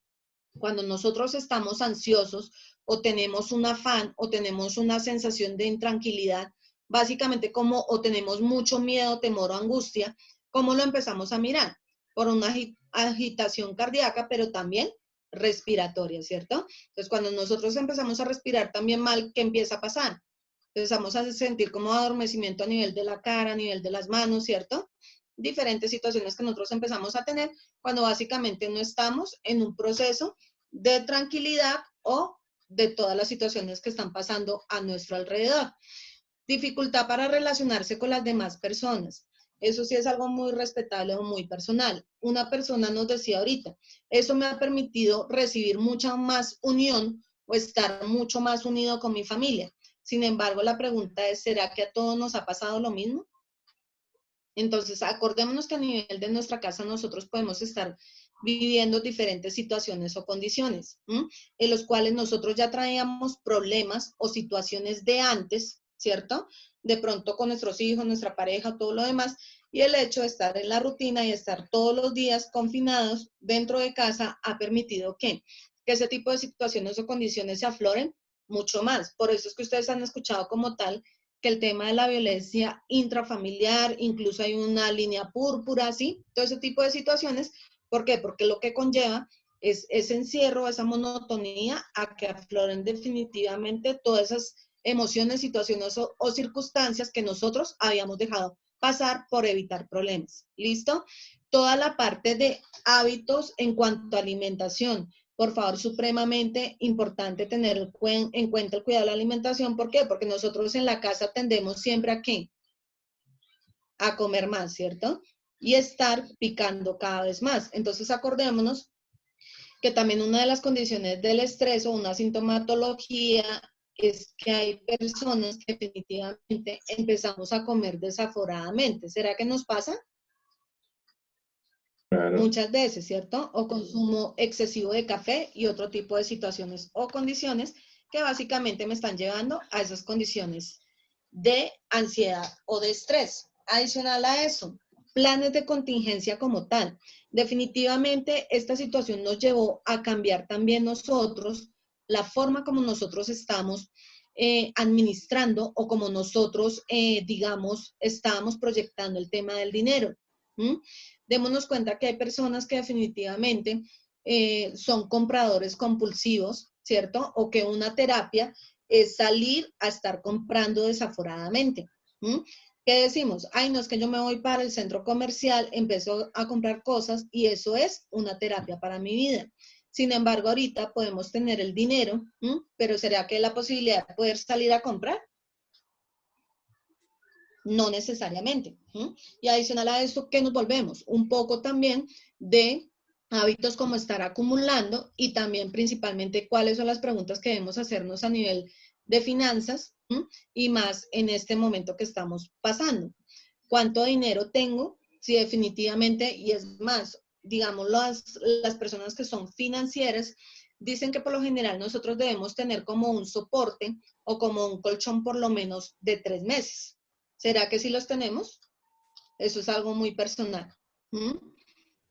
cuando nosotros estamos ansiosos o tenemos un afán o tenemos una sensación de intranquilidad, básicamente o tenemos mucho miedo, temor o angustia, ¿cómo lo empezamos a mirar? Por una agitación cardíaca, pero también respiratoria, ¿cierto? Entonces, cuando nosotros empezamos a respirar también mal, ¿qué empieza a pasar? Empezamos a sentir como adormecimiento a nivel de la cara, a nivel de las manos, ¿cierto? Diferentes situaciones que nosotros empezamos a tener cuando básicamente no estamos en un proceso de tranquilidad o de todas las situaciones que están pasando a nuestro alrededor. Dificultad para relacionarse con las demás personas. Eso sí es algo muy respetable o muy personal. Una persona nos decía ahorita, eso me ha permitido recibir mucha más unión o estar mucho más unido con mi familia. Sin embargo, la pregunta es, ¿será que a todos nos ha pasado lo mismo? Entonces, acordémonos que a nivel de nuestra casa nosotros podemos estar viviendo diferentes situaciones o condiciones, en los cuales nosotros ya traíamos problemas o situaciones de antes, ¿cierto? De pronto con nuestros hijos, nuestra pareja, todo lo demás, y el hecho de estar en la rutina y estar todos los días confinados dentro de casa ha permitido que ese tipo de situaciones o condiciones se afloren mucho más. Por eso es que ustedes han escuchado como tal que el tema de la violencia intrafamiliar, incluso hay una línea púrpura, ¿sí? Todo ese tipo de situaciones. ¿Por qué? Porque lo que conlleva es ese encierro, esa monotonía, a que afloren definitivamente todas esas emociones, situaciones o circunstancias que nosotros habíamos dejado pasar por evitar problemas. ¿Listo? Toda la parte de hábitos en cuanto a alimentación. Por favor, supremamente importante tener en cuenta el cuidado de la alimentación. ¿Por qué? Porque nosotros en la casa tendemos siempre a ¿qué? A comer más, ¿cierto? Y estar picando cada vez más. Entonces, acordémonos que también una de las condiciones del estrés o una sintomatología es que hay personas que definitivamente empezamos a comer desaforadamente. ¿Será que nos pasa? Claro. Muchas veces, ¿cierto? O consumo excesivo de café y otro tipo de situaciones o condiciones que básicamente me están llevando a esas condiciones de ansiedad o de estrés. Adicional a eso, planes de contingencia como tal. Definitivamente esta situación nos llevó a cambiar también nosotros la forma como nosotros estamos administrando o como nosotros, digamos, estábamos proyectando el tema del dinero. Démonos cuenta que hay personas que definitivamente son compradores compulsivos, ¿cierto? O que una terapia es salir a estar comprando desaforadamente. ¿Qué decimos? Ay, no, es que yo me voy para el centro comercial, empiezo a comprar cosas y eso es una terapia para mi vida. Sin embargo, ahorita podemos tener el dinero, pero ¿será que la posibilidad de poder salir a comprar? No necesariamente. Y adicional a esto, ¿qué nos volvemos? Un poco también de hábitos como estar acumulando y también principalmente cuáles son las preguntas que debemos hacernos a nivel de finanzas y más en este momento que estamos pasando. ¿Cuánto dinero tengo? Si definitivamente, y es más, digamos, las personas que son financieras dicen que por lo general nosotros debemos tener como un soporte o como un colchón por lo menos de 3 meses. ¿Será que sí los tenemos? Eso es algo muy personal.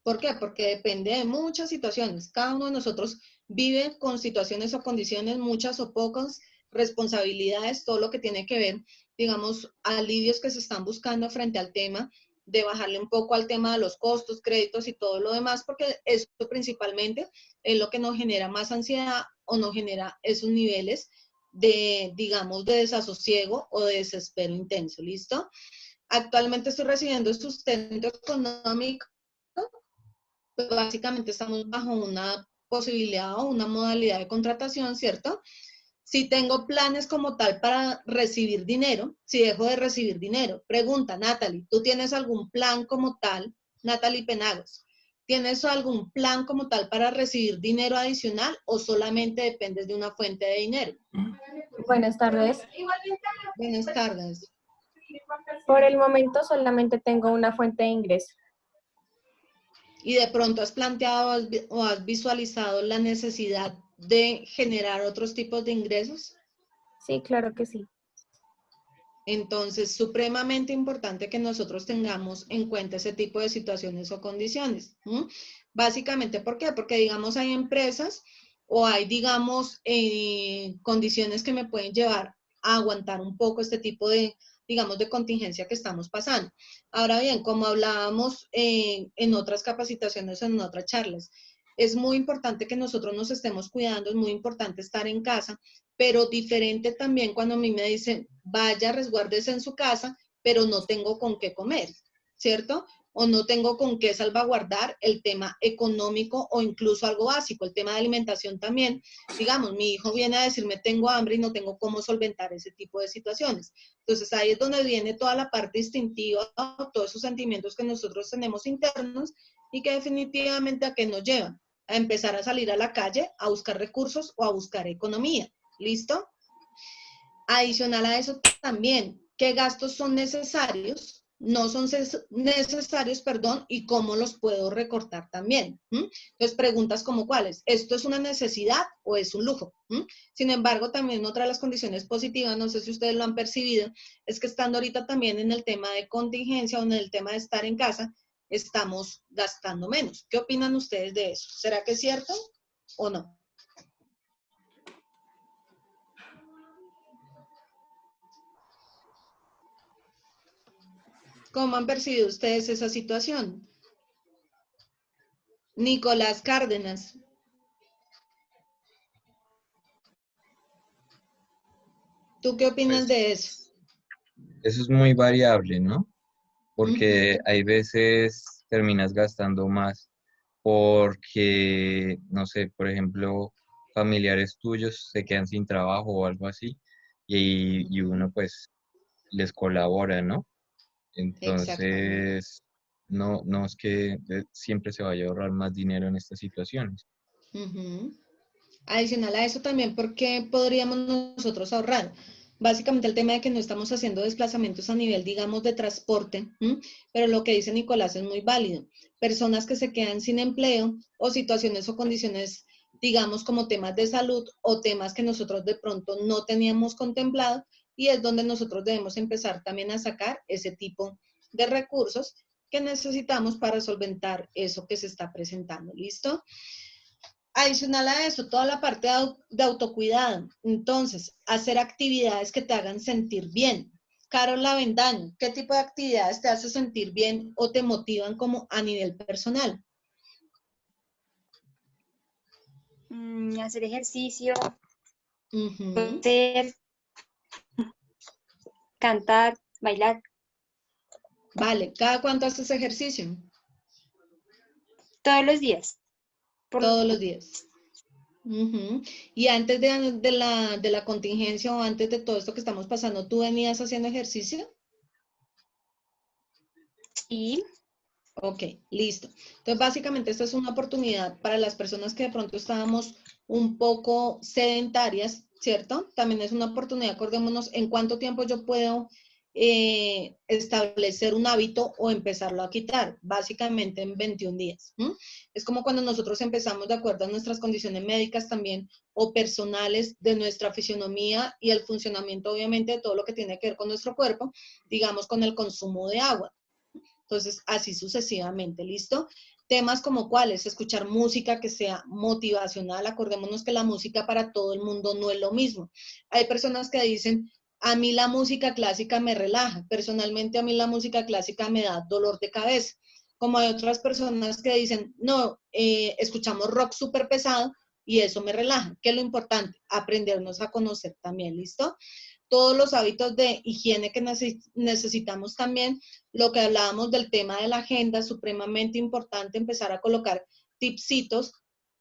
¿Por qué? Porque depende de muchas situaciones. Cada uno de nosotros vive con situaciones o condiciones, muchas o pocas, responsabilidades, todo lo que tiene que ver, digamos, alivios que se están buscando frente al tema, de bajarle un poco al tema de los costos, créditos y todo lo demás, porque eso principalmente es lo que nos genera más ansiedad o nos genera esos niveles de, digamos, de desasosiego o de desespero intenso, ¿listo? Actualmente estoy recibiendo sustento económico, pues básicamente estamos bajo una posibilidad o una modalidad de contratación, ¿cierto? Si tengo planes como tal para recibir dinero, si dejo de recibir dinero. Pregunta, Natalie, ¿tú tienes algún plan como tal? Natalie Penagos, ¿tienes algún plan como tal para recibir dinero adicional o solamente dependes de una fuente de dinero? Buenas tardes. Buenas tardes. Por el momento solamente tengo una fuente de ingreso. ¿Y de pronto has planteado o has visualizado la necesidad de generar otros tipos de ingresos? Sí, claro que sí. Entonces, supremamente importante que nosotros tengamos en cuenta ese tipo de situaciones o condiciones. Básicamente, ¿por qué? Porque, digamos, hay empresas o hay, digamos, condiciones que me pueden llevar a aguantar un poco este tipo de, digamos, de contingencia que estamos pasando. Ahora bien, como hablábamos en otras capacitaciones o en otras charlas, es muy importante que nosotros nos estemos cuidando, es muy importante estar en casa, pero diferente también cuando a mí me dicen, vaya, resguárdese en su casa, pero no tengo con qué comer, ¿cierto? O no tengo con qué salvaguardar el tema económico o incluso algo básico, el tema de alimentación también. Digamos, mi hijo viene a decirme, tengo hambre y no tengo cómo solventar ese tipo de situaciones. Entonces ahí es donde viene toda la parte instintiva, todos esos sentimientos que nosotros tenemos internos y que definitivamente a qué nos llevan, a empezar a salir a la calle, a buscar recursos o a buscar economía. ¿Listo? Adicional a eso también, ¿qué gastos son necesarios? No son necesarios, perdón, y cómo los puedo recortar también. Entonces, preguntas como cuáles. ¿Esto es una necesidad o es un lujo? Sin embargo, también otra de las condiciones positivas, no sé si ustedes lo han percibido, es que estando ahorita también en el tema de contingencia o en el tema de estar en casa, estamos gastando menos. ¿Qué opinan ustedes de eso? ¿Será que es cierto o no? ¿Cómo han percibido ustedes esa situación? Nicolás Cárdenas. ¿Tú qué opinas Pues de eso? eso es muy variable, ¿no? Porque hay veces terminas gastando más porque, no sé, por ejemplo, familiares tuyos se quedan sin trabajo o algo así y uno pues les colabora, ¿no? Exactamente. Entonces, no es que siempre se vaya a ahorrar más dinero en estas situaciones. Adicional a eso también, ¿por qué podríamos nosotros ahorrar? Básicamente el tema de que no estamos haciendo desplazamientos a nivel, digamos, de transporte, pero lo que dice Nicolás es muy válido. Personas que se quedan sin empleo o situaciones o condiciones, digamos, como temas de salud o temas que nosotros de pronto no teníamos contemplado y es donde nosotros debemos empezar también a sacar ese tipo de recursos que necesitamos para solventar eso que se está presentando. ¿Listo? Adicional a eso, toda la parte de autocuidado. Entonces, hacer actividades que te hagan sentir bien. Carol Avendaño, ¿qué tipo de actividades te hace sentir bien o te motivan como a nivel personal? Hacer ejercicio, Ujú. hacer, cantar, bailar. Vale, ¿cada cuánto haces ejercicio? Todos los días. Todos los días. Y antes de la contingencia o antes de todo esto que estamos pasando, ¿tú venías haciendo ejercicio? Sí. Ok, listo. Entonces, básicamente esta es una oportunidad para las personas que de pronto estábamos un poco sedentarias, ¿cierto? También es una oportunidad, acordémonos, en cuánto tiempo yo puedo establecer un hábito o empezarlo a quitar, básicamente en 21 días. Es como cuando nosotros empezamos de acuerdo a nuestras condiciones médicas también o personales de nuestra fisionomía y el funcionamiento obviamente de todo lo que tiene que ver con nuestro cuerpo, digamos con el consumo de agua. Entonces, así sucesivamente, ¿listo? Temas como cuáles, escuchar música que sea motivacional, acordémonos que la música para todo el mundo no es lo mismo. Hay personas que dicen, a mí la música clásica me relaja, personalmente a mí la música clásica me da dolor de cabeza, como hay otras personas que dicen, no, escuchamos rock súper pesado y eso me relaja. ¿Qué es lo importante? Aprendernos a conocer también, ¿listo? Todos los hábitos de higiene que necesitamos también, lo que hablábamos del tema de la agenda, supremamente importante empezar a colocar tipsitos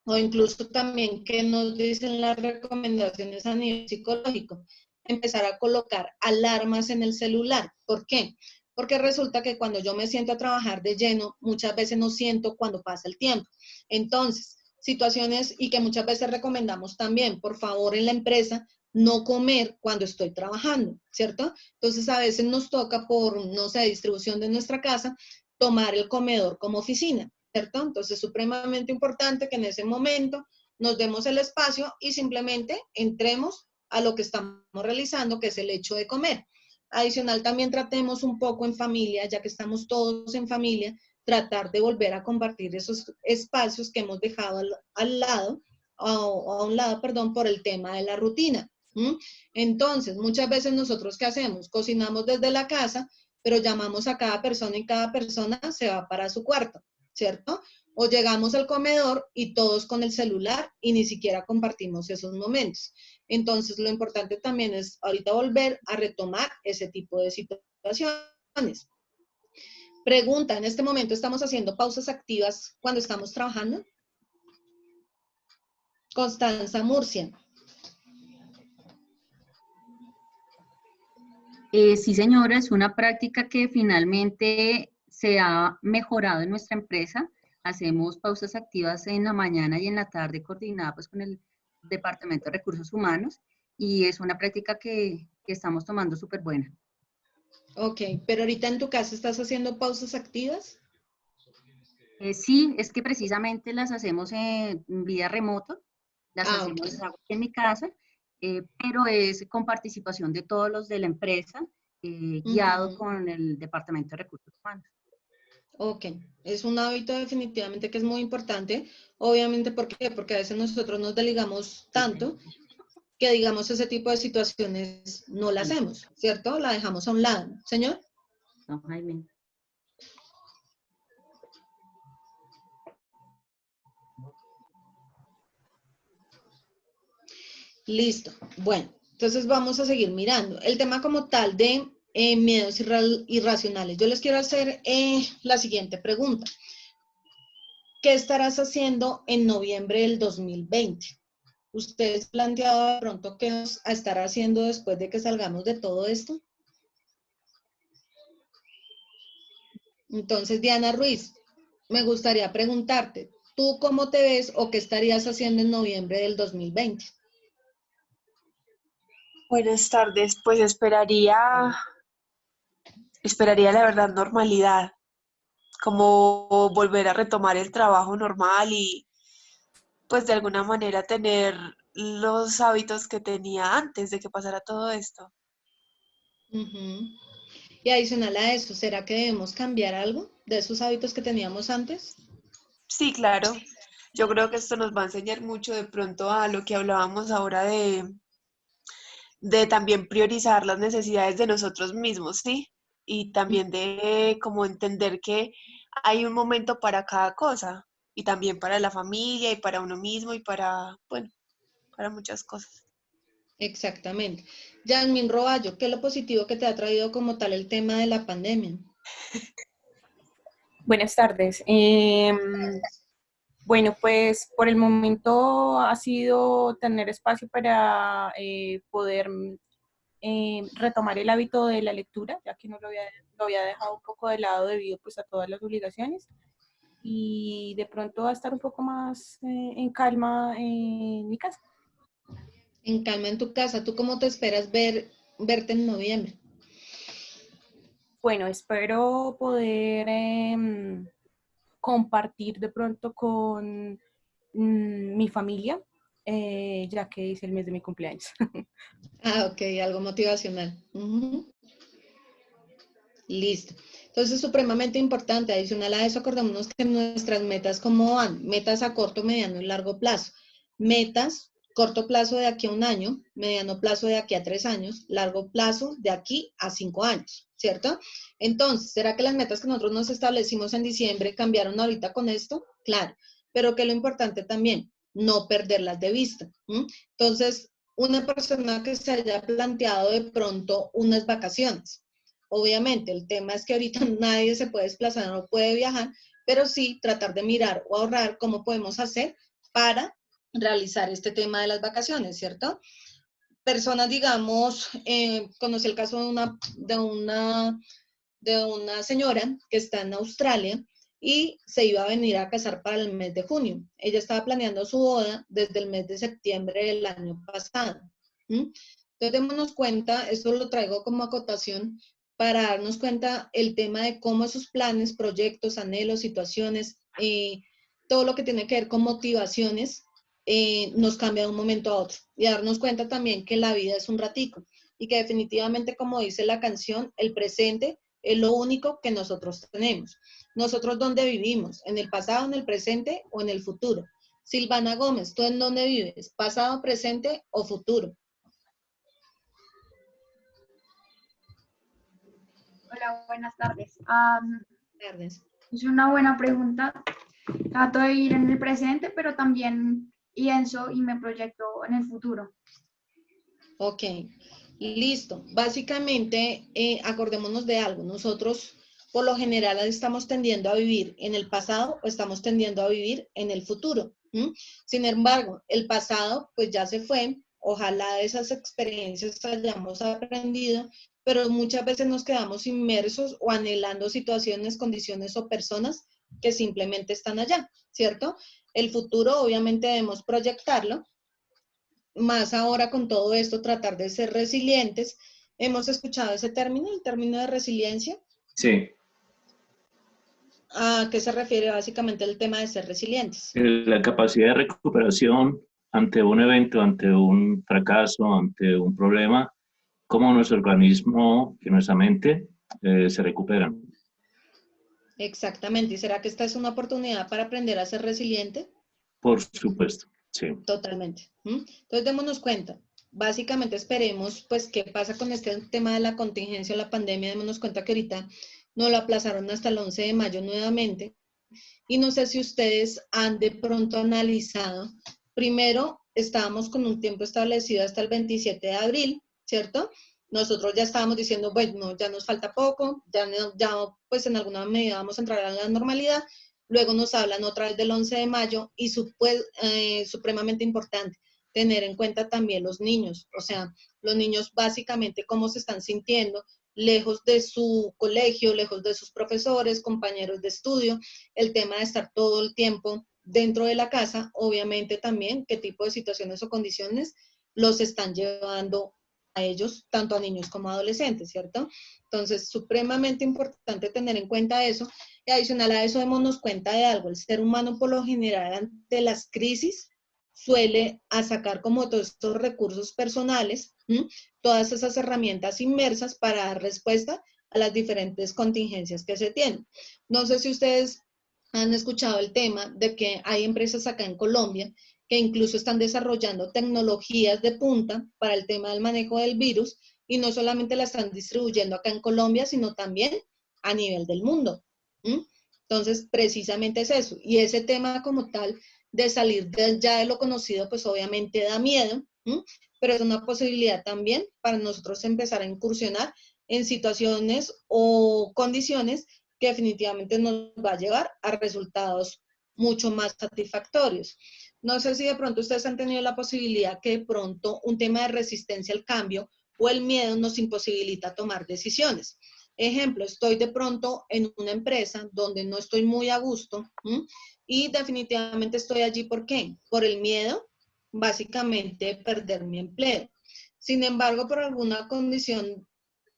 o incluso también que nos dicen las recomendaciones a nivel psicológico, empezar a colocar alarmas en el celular. ¿Por qué? Porque resulta que cuando yo me siento a trabajar de lleno, muchas veces no siento cuando pasa el tiempo. Entonces, situaciones y que muchas veces recomendamos también, por favor, en la empresa, no comer cuando estoy trabajando, ¿cierto? Entonces a veces nos toca por, no sé, distribución de nuestra casa, tomar el comedor como oficina, ¿cierto? Entonces es supremamente importante que en ese momento nos demos el espacio y simplemente entremos a lo que estamos realizando, que es el hecho de comer. Adicional, también tratemos un poco en familia, ya que estamos todos en familia, tratar de volver a compartir esos espacios que hemos dejado al lado, o a un lado, perdón, por el tema de la rutina. Entonces, muchas veces nosotros, ¿qué hacemos? Cocinamos desde la casa, pero llamamos a cada persona y cada persona se va para su cuarto, ¿cierto? O llegamos al comedor y todos con el celular y ni siquiera compartimos esos momentos. Entonces, lo importante también es ahorita volver a retomar ese tipo de situaciones. Pregunta, ¿en este momento estamos haciendo pausas activas cuando estamos trabajando? Constanza Murcia. Sí, señora, es una práctica que finalmente se ha mejorado en nuestra empresa. Hacemos pausas activas en la mañana y en la tarde, coordinada pues con el Departamento de Recursos Humanos, y es una práctica que estamos tomando súper buena. Ok, pero ahorita en tu casa estás haciendo pausas activas. Sí, es que precisamente las hacemos en vía remoto, las hacemos aquí en mi casa, pero es con participación de todos los de la empresa, guiado con el Departamento de Recursos Humanos. Ok, es un hábito definitivamente que es muy importante. Obviamente, ¿por qué? Porque a veces nosotros nos desligamos tanto que, digamos, ese tipo de situaciones no la hacemos, ¿cierto? La dejamos a un lado. ¿Señor? No, Jaime. Listo. Bueno, entonces vamos a seguir mirando. El tema como tal de miedos irracionales. Yo les quiero hacer la siguiente pregunta. ¿Qué estarás haciendo en noviembre del 2020? ¿Ustedes planteado de pronto qué nos estará haciendo después de que salgamos de todo esto? Entonces, Diana Ruiz, me gustaría preguntarte, ¿tú cómo te ves o qué estarías haciendo en noviembre del 2020? Buenas tardes, pues esperaría la verdad normalidad, como volver a retomar el trabajo normal y pues de alguna manera tener los hábitos que tenía antes de que pasara todo esto. Y adicional a eso, ¿será que debemos cambiar algo de esos hábitos que teníamos antes? Sí, claro. Yo creo que esto nos va a enseñar mucho de pronto a lo que hablábamos ahora de también priorizar las necesidades de nosotros mismos, ¿sí? Y también de como entender que hay un momento para cada cosa, y también para la familia, y para uno mismo, y para, bueno, para muchas cosas. Exactamente. Yasmin Roballo, ¿qué es lo positivo que te ha traído como tal el tema de la pandemia? Buenas tardes. Bueno, pues por el momento ha sido tener espacio para poder retomar el hábito de la lectura, ya que no lo había dejado un poco de lado debido pues a todas las obligaciones, y de pronto a estar un poco más en calma en mi casa. En calma en tu casa, ¿tú cómo te esperas verte en noviembre? Bueno, espero poder compartir de pronto con mi familia, ya que es el mes de mi cumpleaños. Ah, ok, algo motivacional. Listo. Entonces, supremamente importante. Adicional a eso, acordémonos que nuestras metas, ¿cómo van? Metas a corto, mediano y largo plazo. Metas, corto plazo de aquí a 1 año, mediano plazo de aquí a 3 años, largo plazo de aquí a 5 años, ¿cierto? Entonces, ¿será que las metas que nosotros nos establecimos en diciembre cambiaron ahorita con esto? Claro, pero que lo importante también, no perderlas de vista. Entonces, una persona que se haya planteado de pronto unas vacaciones. Obviamente, el tema es que ahorita nadie se puede desplazar, no puede viajar, pero sí tratar de mirar o ahorrar cómo podemos hacer para realizar este tema de las vacaciones, ¿cierto? Personas, digamos, conocí el caso de una señora que está en Australia y se iba a venir a casar para el mes de junio. Ella estaba planeando su boda desde el mes de septiembre del año pasado. Entonces, démonos cuenta, esto lo traigo como acotación, para darnos cuenta el tema de cómo esos planes, proyectos, anhelos, situaciones, todo lo que tiene que ver con motivaciones, nos cambia de un momento a otro. Y darnos cuenta también que la vida es un ratico y que definitivamente, como dice la canción, el presente es lo único que nosotros tenemos. Nosotros, ¿dónde vivimos? ¿En el pasado, en el presente o en el futuro? Silvana Gómez, ¿tú en dónde vives? ¿Pasado, presente o futuro? Hola, buenas tardes. Tardes. Es una buena pregunta. Trato de vivir en el presente, pero también pienso y me proyecto en el futuro. Ok, listo. Básicamente, acordémonos de algo. Nosotros, por lo general, estamos tendiendo a vivir en el pasado o estamos tendiendo a vivir en el futuro. Sin embargo, el pasado, pues ya se fue. Ojalá de esas experiencias hayamos aprendido, pero muchas veces nos quedamos inmersos o anhelando situaciones, condiciones o personas que simplemente están allá, ¿cierto? El futuro, obviamente, debemos proyectarlo. Más ahora con todo esto, tratar de ser resilientes. ¿Hemos escuchado ese término, el término de resiliencia? Sí. ¿A qué se refiere básicamente el tema de ser resilientes? La capacidad de recuperación ante un evento, ante un fracaso, ante un problema, cómo nuestro organismo y nuestra mente se recuperan. Exactamente. ¿Y será que esta es una oportunidad para aprender a ser resiliente? Por supuesto, sí. Totalmente. Entonces, démonos cuenta. Básicamente esperemos, pues, qué pasa con este tema de la contingencia o la pandemia. Démonos cuenta que ahorita nos lo aplazaron hasta el 11 de mayo nuevamente. Y no sé si ustedes han de pronto analizado. Primero, estábamos con un tiempo establecido hasta el 27 de abril, ¿cierto? Nosotros ya estábamos diciendo, bueno, ya nos falta poco, ya pues en alguna medida vamos a entrar a la normalidad. Luego nos hablan otra vez del 11 de mayo y supremamente importante, tener en cuenta también los niños. O sea, los niños básicamente cómo se están sintiendo, lejos de su colegio, lejos de sus profesores, compañeros de estudio, el tema de estar todo el tiempo dentro de la casa, obviamente también qué tipo de situaciones o condiciones los están llevando a ellos, tanto a niños como a adolescentes, ¿cierto? Entonces, supremamente importante tener en cuenta eso. Y adicional a eso, démonos cuenta de algo. El ser humano, por lo general, ante las crisis, suele sacar como todos estos recursos personales, todas esas herramientas inmersas para dar respuesta a las diferentes contingencias que se tienen. No sé si ustedes han escuchado el tema de que hay empresas acá en Colombia que incluso están desarrollando tecnologías de punta para el tema del manejo del virus y no solamente la están distribuyendo acá en Colombia, sino también a nivel del mundo. Entonces, precisamente es eso. Y ese tema como tal de salir ya de lo conocido, pues obviamente da miedo, pero es una posibilidad también para nosotros empezar a incursionar en situaciones o condiciones que definitivamente nos va a llevar a resultados mucho más satisfactorios. No sé si de pronto ustedes han tenido la posibilidad que de pronto un tema de resistencia al cambio o el miedo nos imposibilita tomar decisiones. Ejemplo, estoy de pronto en una empresa donde no estoy muy a gusto y definitivamente estoy allí. ¿Por qué? Por el miedo, básicamente, de perder mi empleo. Sin embargo, por alguna condición,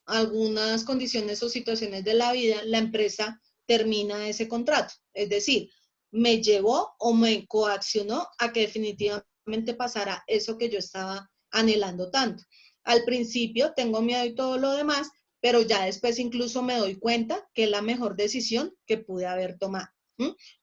algunas condiciones o situaciones de la vida, la empresa termina ese contrato. Es decir, me llevó o me coaccionó a que definitivamente pasara eso que yo estaba anhelando tanto. Al principio tengo miedo y todo lo demás, pero ya después incluso me doy cuenta que es la mejor decisión que pude haber tomado.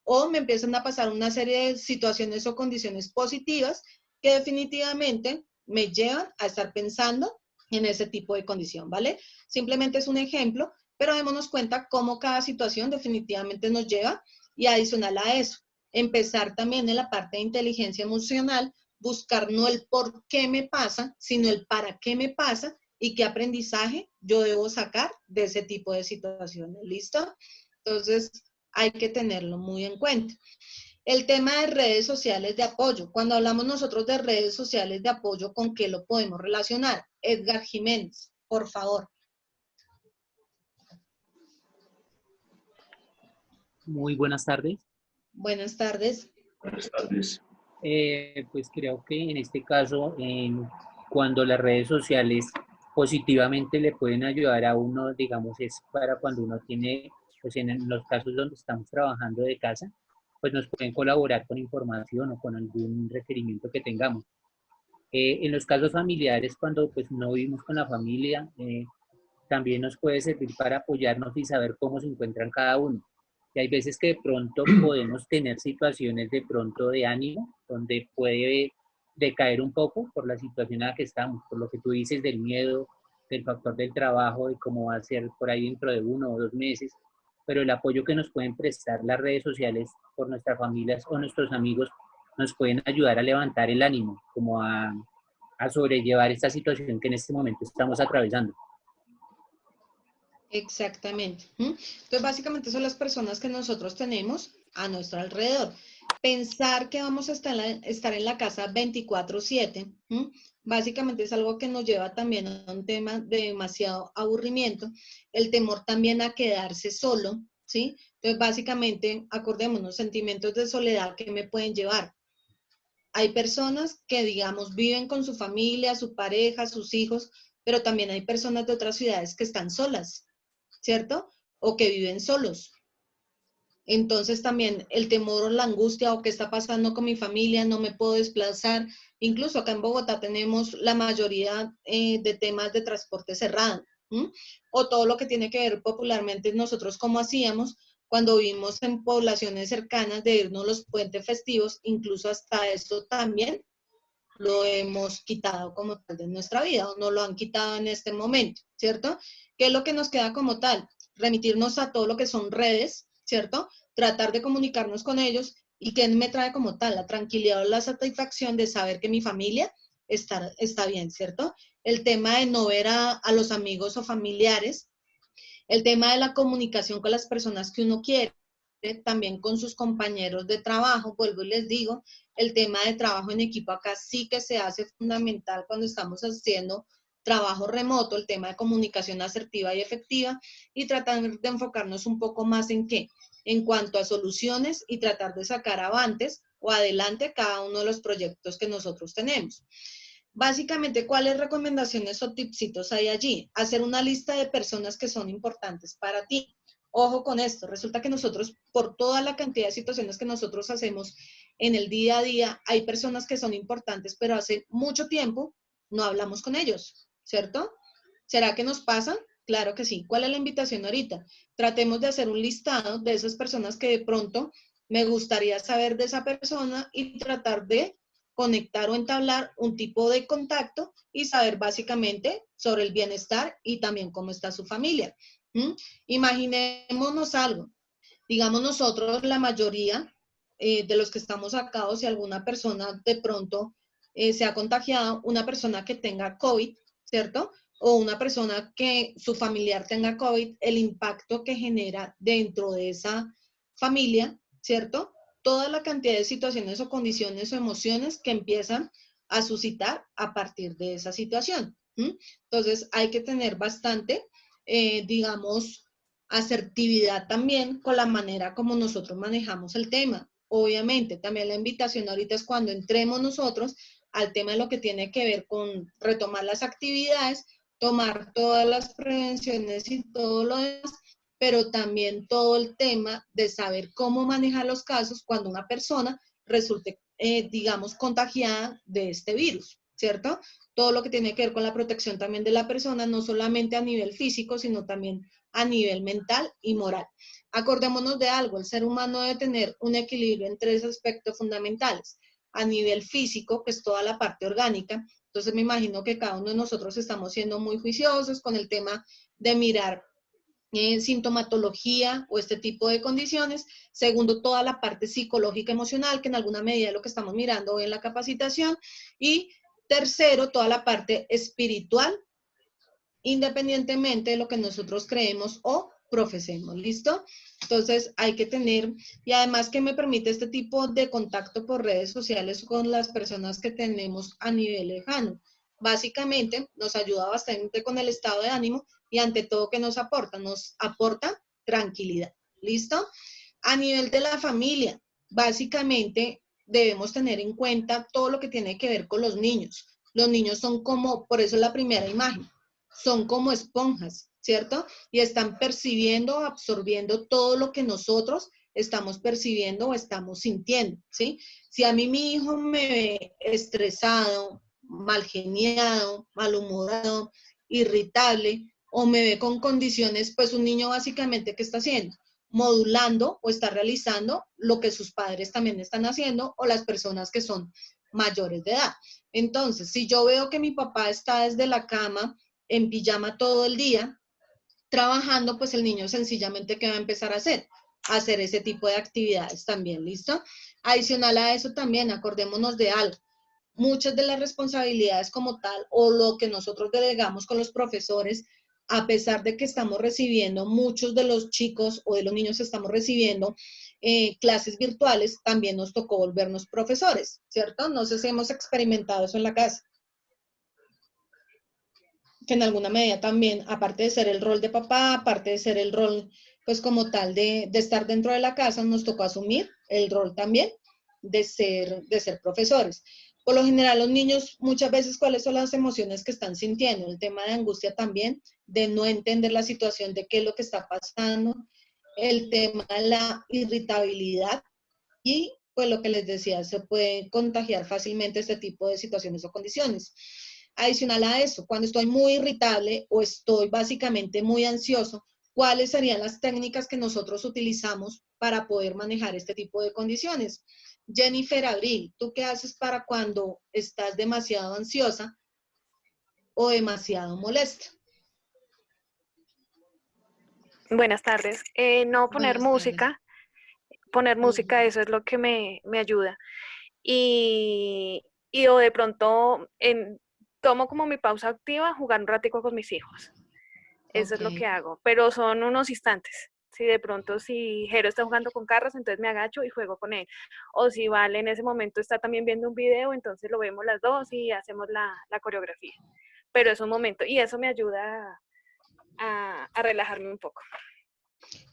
O me empiezan a pasar una serie de situaciones o condiciones positivas que definitivamente me llevan a estar pensando en ese tipo de condición, ¿vale? Simplemente es un ejemplo, pero démonos cuenta cómo cada situación definitivamente nos lleva. Y adicional a eso, empezar también en la parte de inteligencia emocional, buscar no el por qué me pasa, sino el para qué me pasa y qué aprendizaje yo debo sacar de ese tipo de situaciones. ¿Listo? Entonces, hay que tenerlo muy en cuenta. El tema de redes sociales de apoyo. Cuando hablamos nosotros de redes sociales de apoyo, ¿con qué lo podemos relacionar? Edgar Jiménez, por favor. Muy buenas tardes. Buenas tardes. Buenas tardes. Pues creo que en este caso, cuando las redes sociales positivamente le pueden ayudar a uno, digamos, es para cuando uno tiene, pues en los casos donde estamos trabajando de casa, pues nos pueden colaborar con información o con algún requerimiento que tengamos. En los casos familiares, cuando pues no vivimos con la familia, también nos puede servir para apoyarnos y saber cómo se encuentran cada uno. Y hay veces que de pronto podemos tener situaciones de pronto de ánimo, donde puede decaer un poco por la situación en la que estamos, por lo que tú dices del miedo, del factor del trabajo, de cómo va a ser por ahí dentro de 1 o 2 meses, pero el apoyo que nos pueden prestar las redes sociales por nuestras familias o nuestros amigos nos pueden ayudar a levantar el ánimo, como a sobrellevar esta situación que en este momento estamos atravesando. Exactamente. Entonces, básicamente son las personas que nosotros tenemos a nuestro alrededor. Pensar que vamos a estar en la casa 24/7, básicamente es algo que nos lleva también a un tema de demasiado aburrimiento, el temor también a quedarse solo, ¿sí? Entonces, básicamente, acordémonos, sentimientos de soledad que me pueden llevar. Hay personas que, digamos, viven con su familia, su pareja, sus hijos, pero también hay personas de otras ciudades que están solas, ¿cierto? O que viven solos. Entonces también el temor o la angustia o qué está pasando con mi familia, no me puedo desplazar. Incluso acá en Bogotá tenemos la mayoría de temas de transporte cerrado. O todo lo que tiene que ver popularmente nosotros como hacíamos cuando vivimos en poblaciones cercanas de irnos los puentes festivos, incluso hasta eso también lo hemos quitado como tal de nuestra vida o no lo han quitado en este momento, ¿cierto? ¿Qué es lo que nos queda como tal? Remitirnos a todo lo que son redes, ¿cierto? Tratar de comunicarnos con ellos y que me trae como tal la tranquilidad o la satisfacción de saber que mi familia está bien, ¿cierto? El tema de no ver a los amigos o familiares, el tema de la comunicación con las personas que uno quiere, también con sus compañeros de trabajo, vuelvo y les digo, el tema de trabajo en equipo acá sí que se hace fundamental cuando estamos haciendo trabajo remoto, el tema de comunicación asertiva y efectiva, y tratar de enfocarnos un poco más en qué, en cuanto a soluciones y tratar de sacar avantes o adelante cada uno de los proyectos que nosotros tenemos. Básicamente, ¿cuáles recomendaciones o tipsitos hay allí? Hacer una lista de personas que son importantes para ti. Ojo con esto, resulta que nosotros, por toda la cantidad de situaciones que nosotros hacemos en el día a día, hay personas que son importantes, pero hace mucho tiempo no hablamos con ellos, ¿cierto? ¿Será que nos pasa? Claro que sí. ¿Cuál es la invitación ahorita? Tratemos de hacer un listado de esas personas que de pronto me gustaría saber de esa persona y tratar de conectar o entablar un tipo de contacto y saber básicamente sobre el bienestar y también cómo está su familia. Imaginémonos algo. Digamos nosotros, la mayoría de los que estamos acá, o si alguna persona de pronto se ha contagiado, una persona que tenga COVID, ¿cierto? O una persona que su familiar tenga COVID, el impacto que genera dentro de esa familia, ¿cierto? Toda la cantidad de situaciones o condiciones o emociones que empiezan a suscitar a partir de esa situación. Entonces hay que tener bastante, digamos, asertividad también con la manera como nosotros manejamos el tema. Obviamente, también la invitación ahorita es cuando entremos nosotros al tema de lo que tiene que ver con retomar las actividades, tomar todas las prevenciones y todo lo demás, pero también todo el tema de saber cómo manejar los casos cuando una persona resulte, digamos, contagiada de este virus, ¿cierto? Todo lo que tiene que ver con la protección también de la persona, no solamente a nivel físico, sino también a nivel mental y moral. Acordémonos de algo, el ser humano debe tener un equilibrio en 3 aspectos fundamentales. A nivel físico, pues toda la parte orgánica. Entonces me imagino que cada uno de nosotros estamos siendo muy juiciosos con el tema de mirar sintomatología o este tipo de condiciones. Segundo, toda la parte psicológica emocional, que en alguna medida es lo que estamos mirando hoy en la capacitación. Y tercero, toda la parte espiritual, independientemente de lo que nosotros creemos o profesemos, ¿listo? Entonces hay que tener, y además que me permite este tipo de contacto por redes sociales con las personas que tenemos a nivel lejano. Básicamente nos ayuda bastante con el estado de ánimo y ante todo que nos aporta tranquilidad, ¿listo? A nivel de la familia, básicamente debemos tener en cuenta todo lo que tiene que ver con los niños. Los niños son como, por eso es la primera imagen, son como esponjas, ¿cierto? Y están percibiendo, absorbiendo todo lo que nosotros estamos percibiendo o estamos sintiendo, ¿sí? Si a mí mi hijo me ve estresado, mal geniado, malhumorado, irritable, o me ve con condiciones, pues un niño básicamente, ¿qué está haciendo? Modulando o está realizando lo que sus padres también están haciendo o las personas que son mayores de edad. Entonces, si yo veo que mi papá está desde la cama en pijama todo el día trabajando, pues el niño sencillamente ¿qué va a empezar a hacer? A hacer ese tipo de actividades también, ¿listo? Adicional a eso también, acordémonos de algo. Muchas de las responsabilidades como tal o lo que nosotros delegamos con los profesores, a pesar de que estamos recibiendo, muchos de los chicos o de los niños estamos recibiendo clases virtuales, también nos tocó volvernos profesores, ¿cierto? No sé si hemos experimentado eso en la casa. Que en alguna medida también, aparte de ser el rol de papá, aparte de ser el rol, pues como tal, de estar dentro de la casa, nos tocó asumir el rol también de ser profesores. Por lo general, los niños, muchas veces, ¿cuáles son las emociones que están sintiendo? El tema de angustia también, de no entender la situación, de qué es lo que está pasando, el tema de la irritabilidad y, pues lo que les decía, se puede contagiar fácilmente este tipo de situaciones o condiciones. Adicional a eso, cuando estoy muy irritable o estoy básicamente muy ansioso, ¿cuáles serían las técnicas que nosotros utilizamos para poder manejar este tipo de condiciones? Jennifer Abril, ¿tú qué haces para cuando estás demasiado ansiosa o demasiado molesta? Buenas tardes. No poner Buenas tardes. música. Poner música, eso es lo que me ayuda. Y o de pronto tomo como mi pausa activa, jugar un ratico con mis hijos. Eso es lo que hago, pero son unos instantes. Si de pronto, si Jero está jugando con carros, entonces me agacho y juego con él. O si Vale en ese momento está también viendo un video, entonces lo vemos las dos y hacemos la coreografía. Pero es un momento y eso me ayuda a relajarme un poco.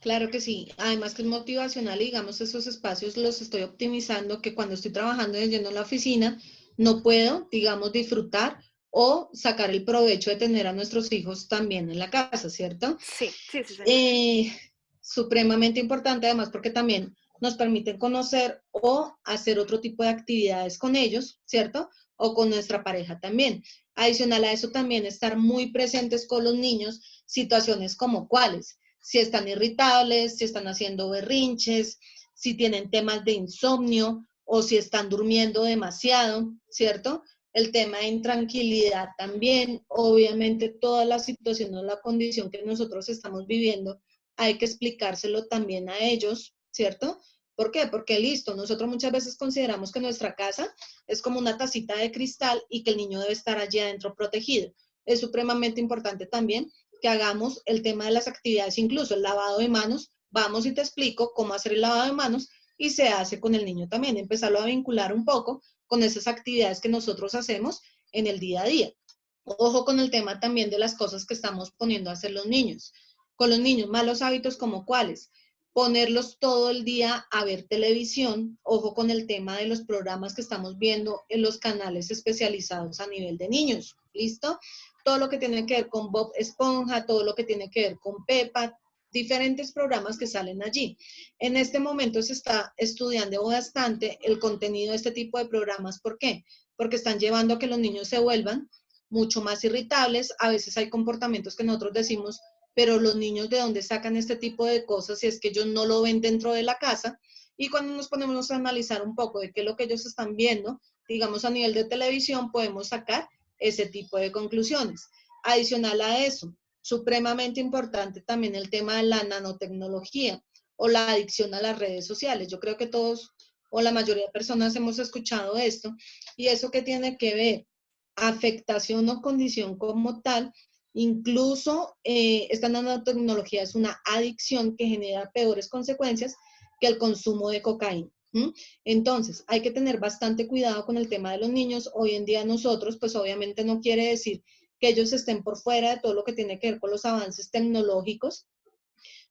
Claro que sí, además que es motivacional y digamos esos espacios los estoy optimizando que cuando estoy trabajando de lleno en la oficina no puedo, digamos, disfrutar o sacar el provecho de tener a nuestros hijos también en la casa, ¿cierto? Sí, sí, sí, señor. Supremamente importante además porque también nos permiten conocer o hacer otro tipo de actividades con ellos, ¿cierto? O con nuestra pareja también. Adicional a eso también estar muy presentes con los niños, situaciones como cuáles, si están irritables, si están haciendo berrinches, si tienen temas de insomnio o si están durmiendo demasiado, ¿cierto? El tema de intranquilidad también, obviamente toda la situación o la condición que nosotros estamos viviendo, hay que explicárselo también a ellos, ¿cierto? ¿Por qué? Porque listo, nosotros muchas veces consideramos que nuestra casa es como una tacita de cristal y que el niño debe estar allí adentro protegido. Es supremamente importante también que hagamos el tema de las actividades, incluso el lavado de manos. Vamos y te explico cómo hacer el lavado de manos y se hace con el niño también, empezarlo a vincular un poco con esas actividades que nosotros hacemos en el día a día. Ojo con el tema también de las cosas que estamos poniendo a hacer los niños. Con los niños, malos hábitos como cuáles. Ponerlos todo el día a ver televisión. Ojo con el tema de los programas que estamos viendo en los canales especializados a nivel de niños. ¿Listo? Todo lo que tiene que ver con Bob Esponja, todo lo que tiene que ver con Peppa, diferentes programas que salen allí. En este momento se está estudiando bastante el contenido de este tipo de programas. ¿Por qué? Porque están llevando a que los niños se vuelvan mucho más irritables. A veces hay comportamientos que nosotros decimos, pero los niños de dónde sacan este tipo de cosas si es que ellos no lo ven dentro de la casa. Y cuando nos ponemos a analizar un poco de qué es lo que ellos están viendo, digamos a nivel de televisión, podemos sacar ese tipo de conclusiones. Adicional a eso, supremamente importante también el tema de la nanotecnología o la adicción a las redes sociales. Yo creo que todos o la mayoría de personas hemos escuchado esto. ¿Y eso qué tiene que ver? Afectación o condición como tal. Incluso esta nanotecnología es una adicción que genera peores consecuencias que el consumo de cocaína. Entonces, hay que tener bastante cuidado con el tema de los niños. Hoy en día nosotros, pues obviamente no quiere decir que ellos estén por fuera de todo lo que tiene que ver con los avances tecnológicos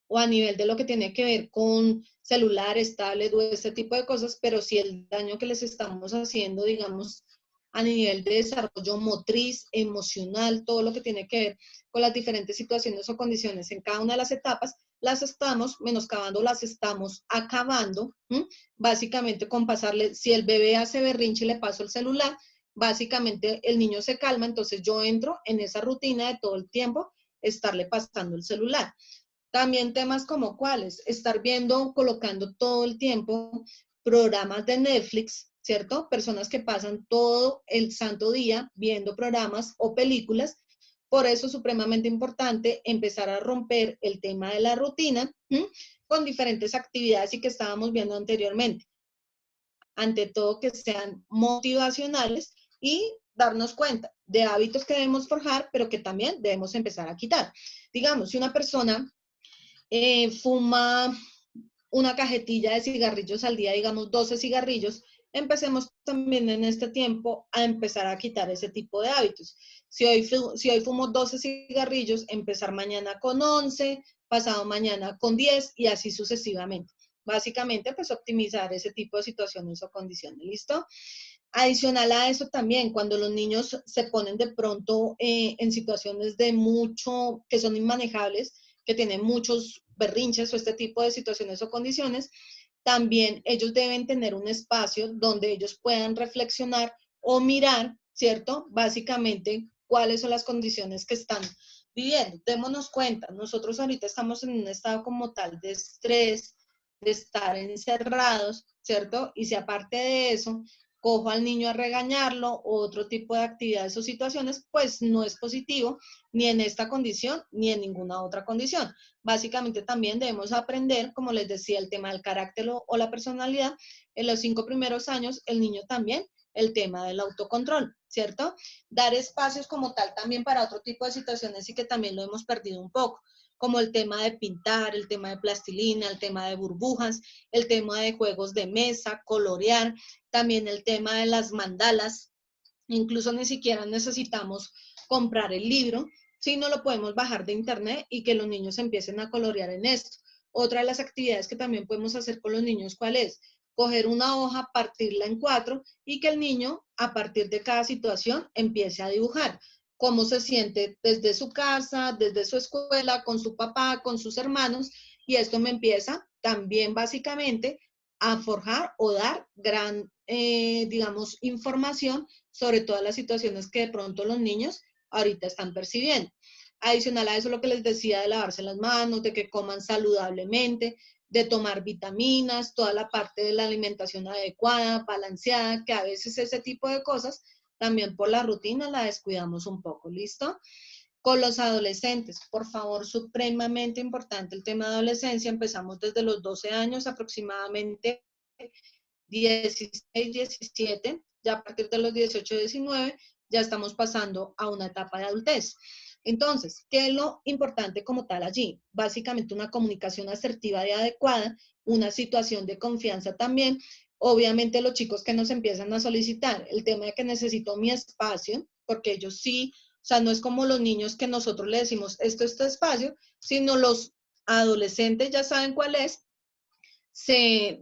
o a nivel de lo que tiene que ver con celulares, tablets o este tipo de cosas, pero sí el daño que les estamos haciendo, digamos, a nivel de desarrollo motriz, emocional, todo lo que tiene que ver con las diferentes situaciones o condiciones en cada una de las etapas, las estamos menoscabando, las estamos acabando, básicamente con pasarle, si el bebé hace berrinche y le paso el celular, básicamente el niño se calma, entonces yo entro en esa rutina de todo el tiempo estarle pasando el celular. También temas como cuáles, estar viendo, colocando todo el tiempo programas de Netflix, ¿cierto? Personas que pasan todo el santo día viendo programas o películas. Por eso es supremamente importante empezar a romper el tema de la rutina con diferentes actividades y que estábamos viendo anteriormente. Ante todo que sean motivacionales y darnos cuenta de hábitos que debemos forjar, pero que también debemos empezar a quitar. Digamos, si una persona fuma una cajetilla de cigarrillos al día, digamos 12 cigarrillos, empecemos también en este tiempo a empezar a quitar ese tipo de hábitos. Si hoy fumo 12 cigarrillos, empezar mañana con 11, pasado mañana con 10 y así sucesivamente. Básicamente, pues optimizar ese tipo de situaciones o condiciones, ¿listo? Adicional a eso también, cuando los niños se ponen de pronto en situaciones de mucho, que son inmanejables, que tienen muchos berrinches o este tipo de situaciones o condiciones, también ellos deben tener un espacio donde ellos puedan reflexionar o mirar, ¿cierto? Básicamente, cuáles son las condiciones que están viviendo. Démonos cuenta, nosotros ahorita estamos en un estado como tal de estrés, de estar encerrados, ¿cierto? Y si aparte de eso, cojo al niño a regañarlo o otro tipo de actividades o situaciones, pues no es positivo ni en esta condición ni en ninguna otra condición. Básicamente también debemos aprender, como les decía, el tema del carácter o la personalidad. En los 5 primeros años, el niño también, el tema del autocontrol, ¿cierto? Dar espacios como tal también para otro tipo de situaciones y que también lo hemos perdido un poco, como el tema de pintar, el tema de plastilina, el tema de burbujas, el tema de juegos de mesa, colorear, también el tema de las mandalas, incluso ni siquiera necesitamos comprar el libro, sino lo podemos bajar de internet y que los niños empiecen a colorear en esto. Otra de las actividades que también podemos hacer con los niños, ¿cuál es? Coger una hoja, partirla en 4 y que el niño, a partir de cada situación, empiece a dibujar cómo se siente desde su casa, desde su escuela, con su papá, con sus hermanos, y esto me empieza también básicamente a forjar o dar gran, digamos, información sobre todas las situaciones que de pronto los niños ahorita están percibiendo. Adicional a eso, lo que les decía de lavarse las manos, de que coman saludablemente, de tomar vitaminas, toda la parte de la alimentación adecuada, balanceada, que a veces ese tipo de cosas también por la rutina la descuidamos un poco, ¿listo? Con los adolescentes, por favor, supremamente importante el tema de adolescencia. Empezamos desde los 12 años aproximadamente, 16, 17, ya a partir de los 18, 19, ya estamos pasando a una etapa de adultez. Entonces, ¿qué es lo importante como tal allí? Básicamente una comunicación asertiva y adecuada, una situación de confianza también. Obviamente los chicos que nos empiezan a solicitar el tema de que necesito mi espacio, porque ellos sí, o sea, no es como los niños que nosotros le decimos esto es tu espacio, sino los adolescentes ya saben cuál es,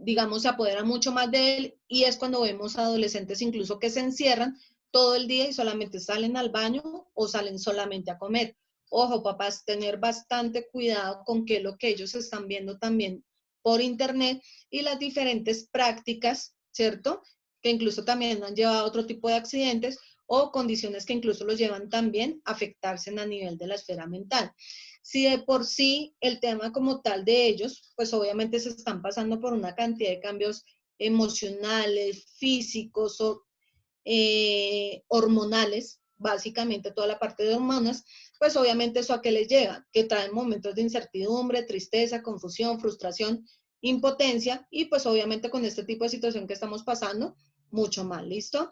digamos, se apoderan mucho más de él y es cuando vemos adolescentes incluso que se encierran todo el día y solamente salen al baño o salen solamente a comer. Ojo, papás, tener bastante cuidado con qué es lo que ellos están viendo también por internet y las diferentes prácticas, ¿cierto? Que incluso también han llevado a otro tipo de accidentes o condiciones que incluso los llevan también a afectarse a nivel de la esfera mental. Si de por sí el tema como tal de ellos, pues obviamente se están pasando por una cantidad de cambios emocionales, físicos o hormonales, básicamente toda la parte de hormonas, pues obviamente eso a qué les lleva, que traen momentos de incertidumbre, tristeza, confusión, frustración, impotencia y pues obviamente con este tipo de situación que estamos pasando, mucho más, ¿listo?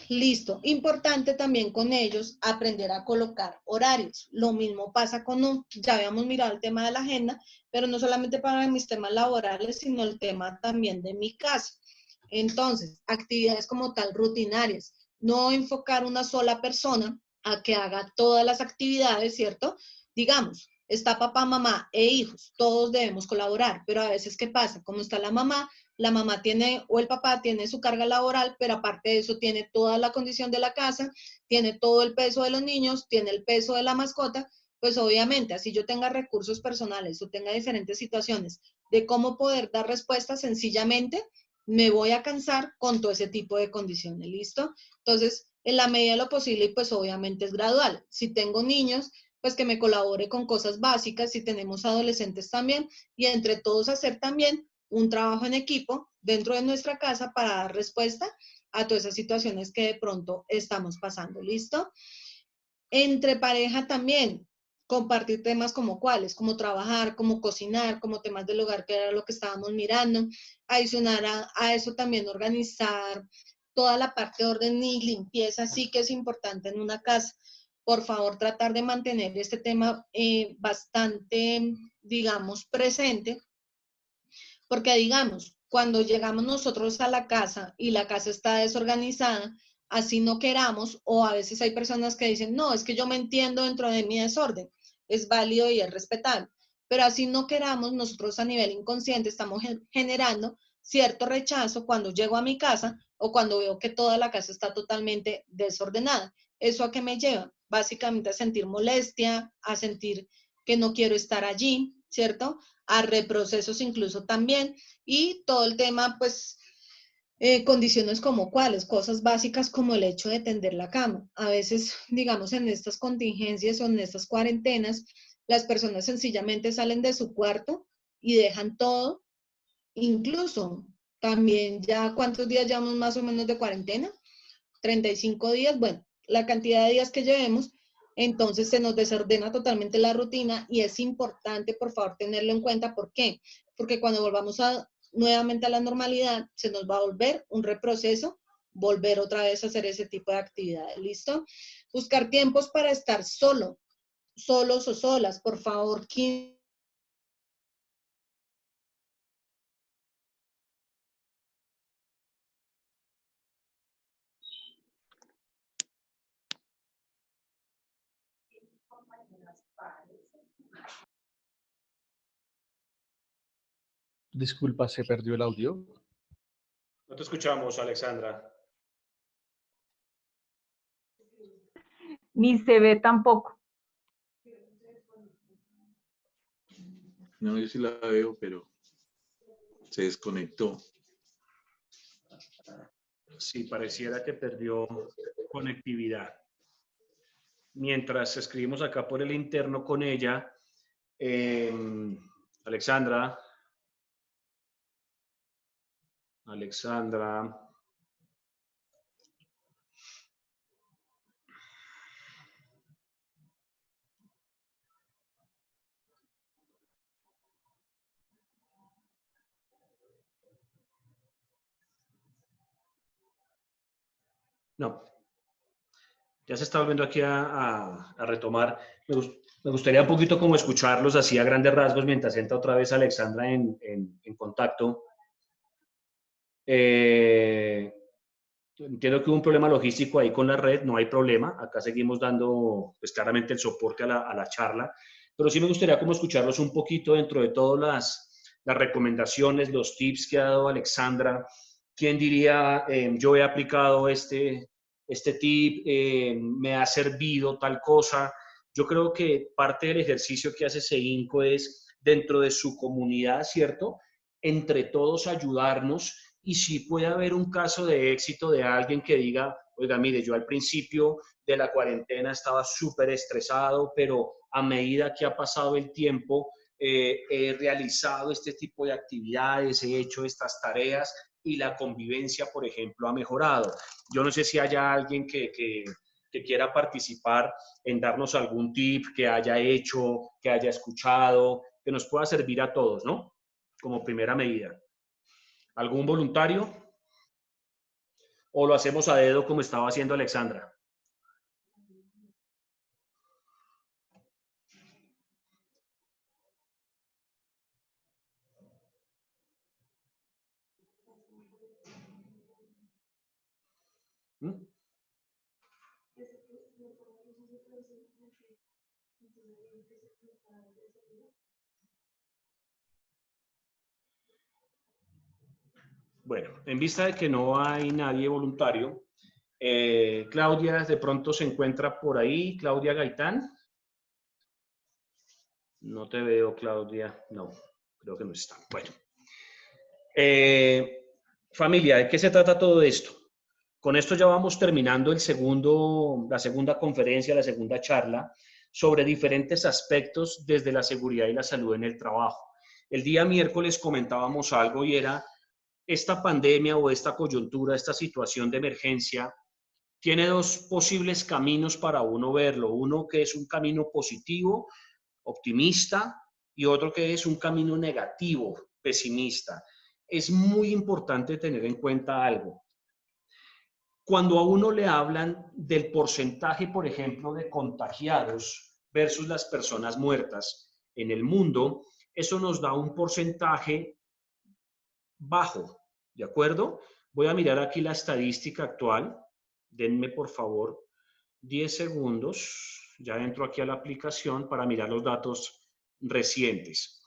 Listo. Importante también con ellos aprender a colocar horarios. Lo mismo pasa con, ya habíamos mirado el tema de la agenda, pero no solamente para mis temas laborales, sino el tema también de mi casa. Entonces, actividades como tal rutinarias. No enfocar una sola persona a que haga todas las actividades, ¿cierto? Digamos, está papá, mamá e hijos, todos debemos colaborar, pero a veces, ¿qué pasa? Como está la mamá tiene, o el papá tiene su carga laboral, pero aparte de eso tiene toda la condición de la casa, tiene todo el peso de los niños, tiene el peso de la mascota, pues obviamente, así yo tenga recursos personales o tenga diferentes situaciones de cómo poder dar respuesta, sencillamente me voy a cansar con todo ese tipo de condiciones, ¿listo? Entonces, en la medida de lo posible, pues obviamente es gradual. Si tengo niños, pues que me colabore con cosas básicas, si tenemos adolescentes también, y entre todos hacer también un trabajo en equipo dentro de nuestra casa para dar respuesta a todas esas situaciones que de pronto estamos pasando, ¿listo? Entre pareja también, compartir temas como cuáles, como trabajar, como cocinar, como temas del hogar, que era lo que estábamos mirando. Adicionar a eso también organizar toda la parte de orden y limpieza, sí que es importante en una casa. Por favor, tratar de mantener este tema bastante, digamos, presente, porque digamos, cuando llegamos nosotros a la casa y la casa está desorganizada, así no queramos, o a veces hay personas que dicen, no, es que yo me entiendo dentro de mi desorden, es válido y es respetable, pero así no queramos, nosotros a nivel inconsciente estamos generando cierto rechazo cuando llego a mi casa o cuando veo que toda la casa está totalmente desordenada. ¿Eso a qué me lleva? Básicamente a sentir molestia, a sentir que no quiero estar allí, ¿cierto? A reprocesos incluso también, y todo el tema, pues, condiciones como cuáles, cosas básicas como el hecho de tender la cama. A veces, digamos, en estas contingencias o en estas cuarentenas, las personas sencillamente salen de su cuarto y dejan todo, incluso también ya, ¿cuántos días llevamos más o menos de cuarentena? 35 días, bueno, la cantidad de días que llevemos, entonces se nos desordena totalmente la rutina y es importante, por favor, tenerlo en cuenta. ¿Por qué? Porque cuando volvamos nuevamente a la normalidad, se nos va a volver un reproceso, volver otra vez a hacer ese tipo de actividades, ¿listo? Buscar tiempos para estar solos o solas, por favor, 15. Disculpa, se perdió el audio. No te escuchamos, Alexandra. Ni se ve tampoco. No, yo sí la veo, pero se desconectó. Sí, pareciera que perdió conectividad. Mientras escribimos acá por el interno con ella, Alexandra. No, ya se está volviendo aquí a retomar. Me gustaría un poquito como escucharlos así a grandes rasgos mientras entra otra vez Alexandra en contacto. Entiendo que hubo un problema logístico ahí con la red, no hay problema. Acá seguimos dando pues claramente el soporte a la charla, pero sí me gustaría como escucharlos un poquito dentro de todas las recomendaciones, los tips que ha dado Alexandra. ¿Quién diría, yo he aplicado este tip, me ha servido tal cosa? Yo creo que parte del ejercicio que hace CEINCO es dentro de su comunidad, ¿cierto? Entre todos ayudarnos, y si puede haber un caso de éxito de alguien que diga, oiga, mire, yo al principio de la cuarentena estaba súper estresado, pero a medida que ha pasado el tiempo, he realizado este tipo de actividades, he hecho estas tareas y la convivencia, por ejemplo, ha mejorado. Yo no sé si haya alguien que quiera participar en darnos algún tip que haya hecho, que haya escuchado, que nos pueda servir a todos, ¿no? Como primera medida. ¿Algún voluntario? ¿O lo hacemos a dedo como estaba haciendo Alexandra? ¿Mm? Bueno, en vista de que no hay nadie voluntario, Claudia de pronto se encuentra por ahí, Claudia Gaitán. No te veo, Claudia. No, creo que no está. Bueno. Familia, ¿de qué se trata todo esto? Con esto ya vamos terminando la segunda conferencia, la segunda charla sobre diferentes aspectos desde la seguridad y la salud en el trabajo. El día miércoles comentábamos algo y era esta pandemia o esta coyuntura, esta situación de emergencia, tiene dos posibles caminos para uno verlo. Uno que es un camino positivo, optimista, y otro que es un camino negativo, pesimista. Es muy importante tener en cuenta algo. Cuando a uno le hablan del porcentaje, por ejemplo, de contagiados versus las personas muertas en el mundo, eso nos da un porcentaje bajo, ¿de acuerdo? Voy a mirar aquí la estadística actual. Denme, por favor, 10 segundos. Ya entro aquí a la aplicación para mirar los datos recientes.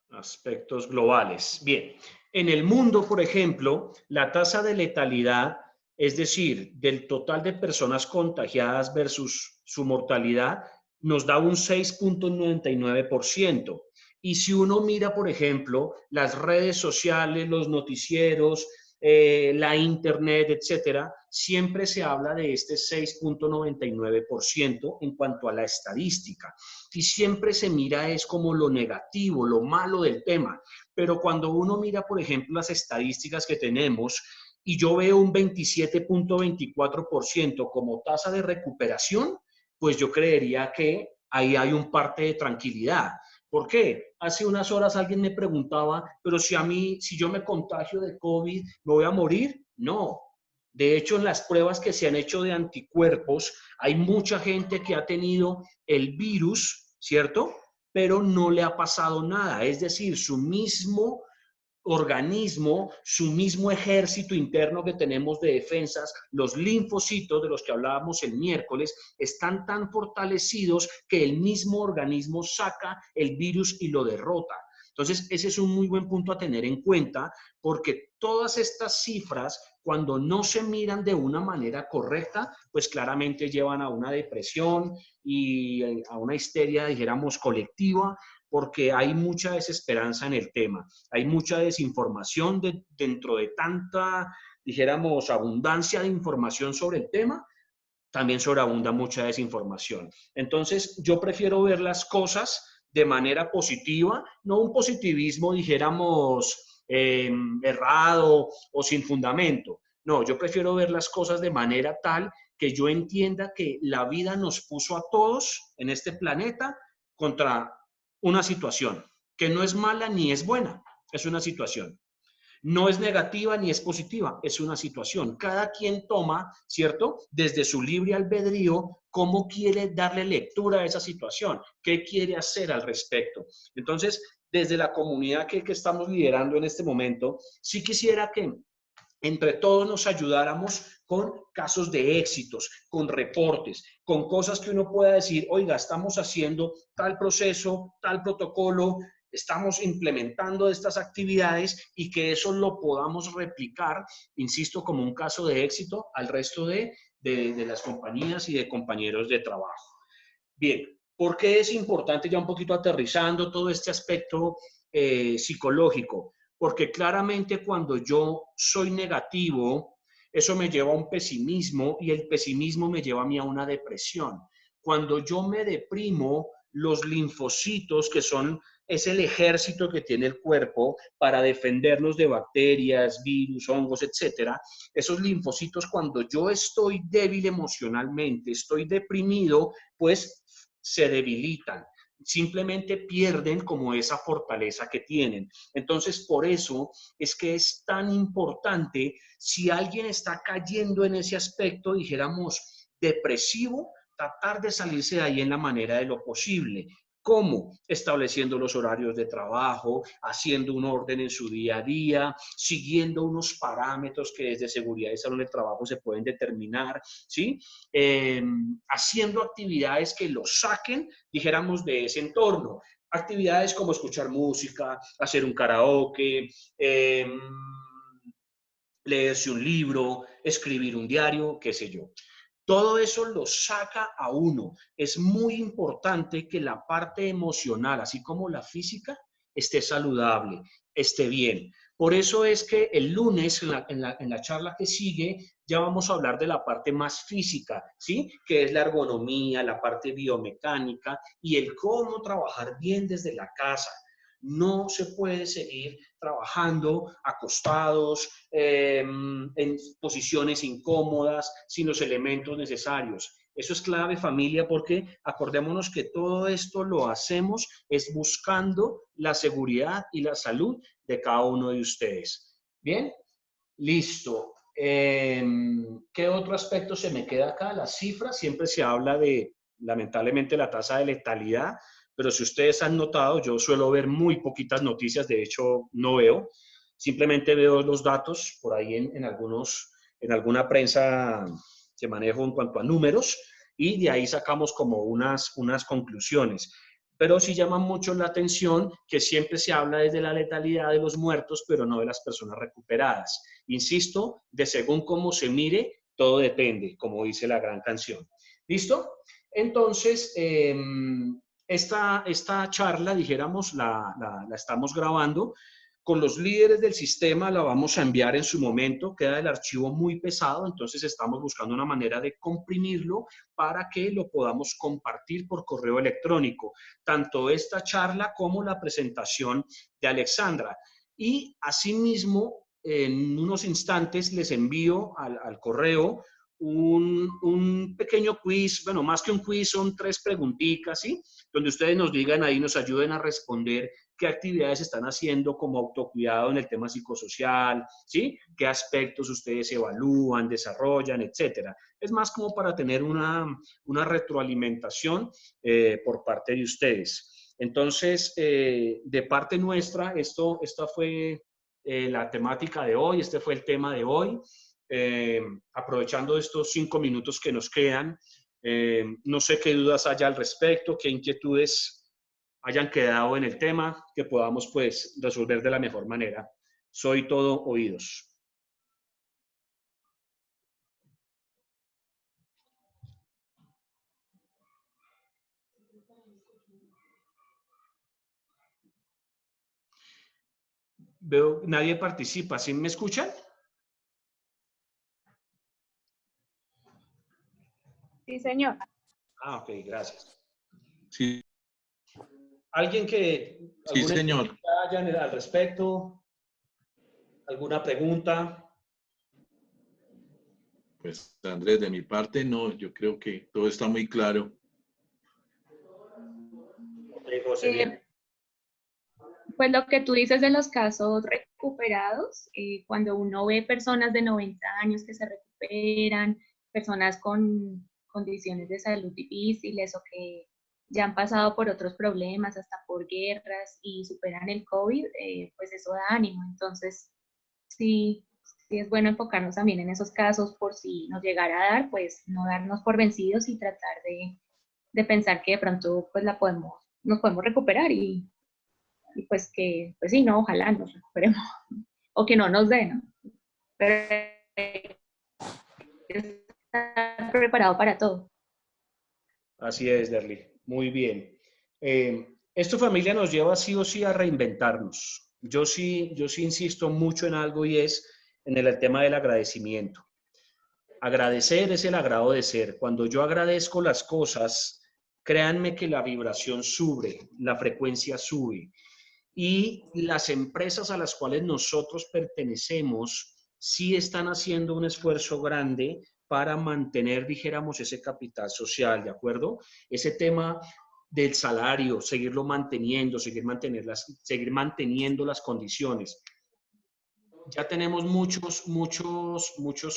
Aspectos globales. Bien, en el mundo, por ejemplo, la tasa de letalidad, es decir, del total de personas contagiadas versus su mortalidad, nos da un 6.99%. Y si uno mira, por ejemplo, las redes sociales, los noticieros, la internet, etcétera, siempre se habla de este 6.99% en cuanto a la estadística. Y siempre se mira es como lo negativo, lo malo del tema. Pero cuando uno mira, por ejemplo, las estadísticas que tenemos y yo veo un 27.24% como tasa de recuperación, pues yo creería que ahí hay un parte de tranquilidad. ¿Por qué? Hace unas horas alguien me preguntaba, pero si yo me contagio de COVID, ¿me voy a morir? No. De hecho, en las pruebas que se han hecho de anticuerpos, hay mucha gente que ha tenido el virus, ¿cierto? Pero no le ha pasado nada. Es decir, su mismo organismo, su mismo ejército interno que tenemos de defensas, los linfocitos de los que hablábamos el miércoles, están tan fortalecidos que el mismo organismo saca el virus y lo derrota. Entonces, ese es un muy buen punto a tener en cuenta, porque todas estas cifras, cuando no se miran de una manera correcta, pues claramente llevan a una depresión y a una histeria, dijéramos, colectiva, porque hay mucha desesperanza en el tema, hay mucha desinformación dentro de tanta, dijéramos, abundancia de información sobre el tema, también sobreabunda mucha desinformación. Entonces, yo prefiero ver las cosas de manera positiva, no un positivismo, dijéramos, errado o sin fundamento. No, yo prefiero ver las cosas de manera tal que yo entienda que la vida nos puso a todos en este planeta contra una situación que no es mala ni es buena, es una situación. No es negativa ni es positiva, es una situación. Cada quien toma, ¿cierto? Desde su libre albedrío, cómo quiere darle lectura a esa situación, qué quiere hacer al respecto. Entonces, desde la comunidad que estamos liderando en este momento, sí quisiera que entre todos nos ayudáramos con casos de éxitos, con reportes, con cosas que uno pueda decir, oiga, estamos haciendo tal proceso, tal protocolo, estamos implementando estas actividades y que eso lo podamos replicar, insisto, como un caso de éxito al resto de las compañías y de compañeros de trabajo. Bien, ¿por qué es importante, ya un poquito aterrizando todo este aspecto psicológico? Porque claramente cuando yo soy negativo, eso me lleva a un pesimismo y el pesimismo me lleva a mí a una depresión. Cuando yo me deprimo, los linfocitos, que es el ejército que tiene el cuerpo para defendernos de bacterias, virus, hongos, etcétera, esos linfocitos, cuando yo estoy débil emocionalmente, estoy deprimido, pues se debilitan. Simplemente pierden como esa fortaleza que tienen. Entonces, por eso es que es tan importante, si alguien está cayendo en ese aspecto, dijéramos, depresivo, tratar de salirse de ahí en la manera de lo posible. ¿Cómo? Estableciendo los horarios de trabajo, haciendo un orden en su día a día, siguiendo unos parámetros que desde seguridad y salud del trabajo se pueden determinar, ¿sí? Haciendo actividades que los saquen, dijéramos, de ese entorno. Actividades como escuchar música, hacer un karaoke, leerse un libro, escribir un diario, qué sé yo. Todo eso lo saca a uno. Es muy importante que la parte emocional, así como la física, esté saludable, esté bien. Por eso es que el lunes, en la charla que sigue, ya vamos a hablar de la parte más física, ¿sí? Que es la ergonomía, la parte biomecánica y el cómo trabajar bien desde la casa. No se puede seguir trabajando acostados, en posiciones incómodas, sin los elementos necesarios. Eso es clave, familia, porque acordémonos que todo esto lo hacemos es buscando la seguridad y la salud de cada uno de ustedes. ¿Bien? Listo. ¿Qué otro aspecto se me queda acá? Las cifras. Siempre se habla de, lamentablemente, la tasa de letalidad. Pero si ustedes han notado, yo suelo ver muy poquitas noticias, de hecho no veo, simplemente veo los datos por ahí en alguna prensa que manejo en cuanto a números y de ahí sacamos como unas conclusiones. Pero sí llama mucho la atención que siempre se habla desde la letalidad de los muertos, pero no de las personas recuperadas. Insisto, de según cómo se mire, todo depende, como dice la gran canción. ¿Listo? Entonces, esta charla, dijéramos, la estamos grabando con los líderes del sistema, la vamos a enviar en su momento, queda el archivo muy pesado, entonces estamos buscando una manera de comprimirlo para que lo podamos compartir por correo electrónico, tanto esta charla como la presentación de Alexandra. Y asimismo, en unos instantes les envío al correo un pequeño quiz, bueno, más que un quiz, son 3 preguntitas, ¿sí? Donde ustedes nos digan ahí, nos ayuden a responder qué actividades están haciendo como autocuidado en el tema psicosocial, ¿sí? Qué aspectos ustedes evalúan, desarrollan, etcétera. Es más como para tener una retroalimentación por parte de ustedes. Entonces, de parte nuestra, esta fue la temática de hoy, este fue el tema de hoy. Aprovechando estos 5 minutos que nos quedan, no sé qué dudas haya al respecto, qué inquietudes hayan quedado en el tema, que podamos pues resolver de la mejor manera. Soy todo oídos. Veo, nadie participa. ¿Sí me escuchan? Sí, señor. Ah, ok, gracias. Sí. ¿Alguien que... Sí, señor. Hayan al respecto? ¿Alguna pregunta? Pues, Andrés, de mi parte, no, yo creo que todo está muy claro. José, bien. Pues lo que tú dices de los casos recuperados, cuando uno ve personas de 90 años que se recuperan, personas con condiciones de salud difíciles o que ya han pasado por otros problemas, hasta por guerras y superan el COVID, pues eso da ánimo. Entonces, sí es bueno enfocarnos también en esos casos por si nos llegara a dar, pues no darnos por vencidos y tratar de pensar que de pronto pues nos podemos recuperar y pues que, pues sí, no, ojalá nos recuperemos o que no nos den, ¿no? Pero estar preparado para todo. Así es, Derly. Muy bien. Esto, familia, nos lleva sí o sí a reinventarnos. Yo sí insisto mucho en algo y es en el tema del agradecimiento. Agradecer es el agrado de ser. Cuando yo agradezco las cosas, créanme que la vibración sube, la frecuencia sube. Y las empresas a las cuales nosotros pertenecemos sí están haciendo un esfuerzo grande para mantener, dijéramos, ese capital social, ¿de acuerdo? Ese tema del salario, seguirlo manteniendo, seguir manteniendo las condiciones. Ya tenemos muchos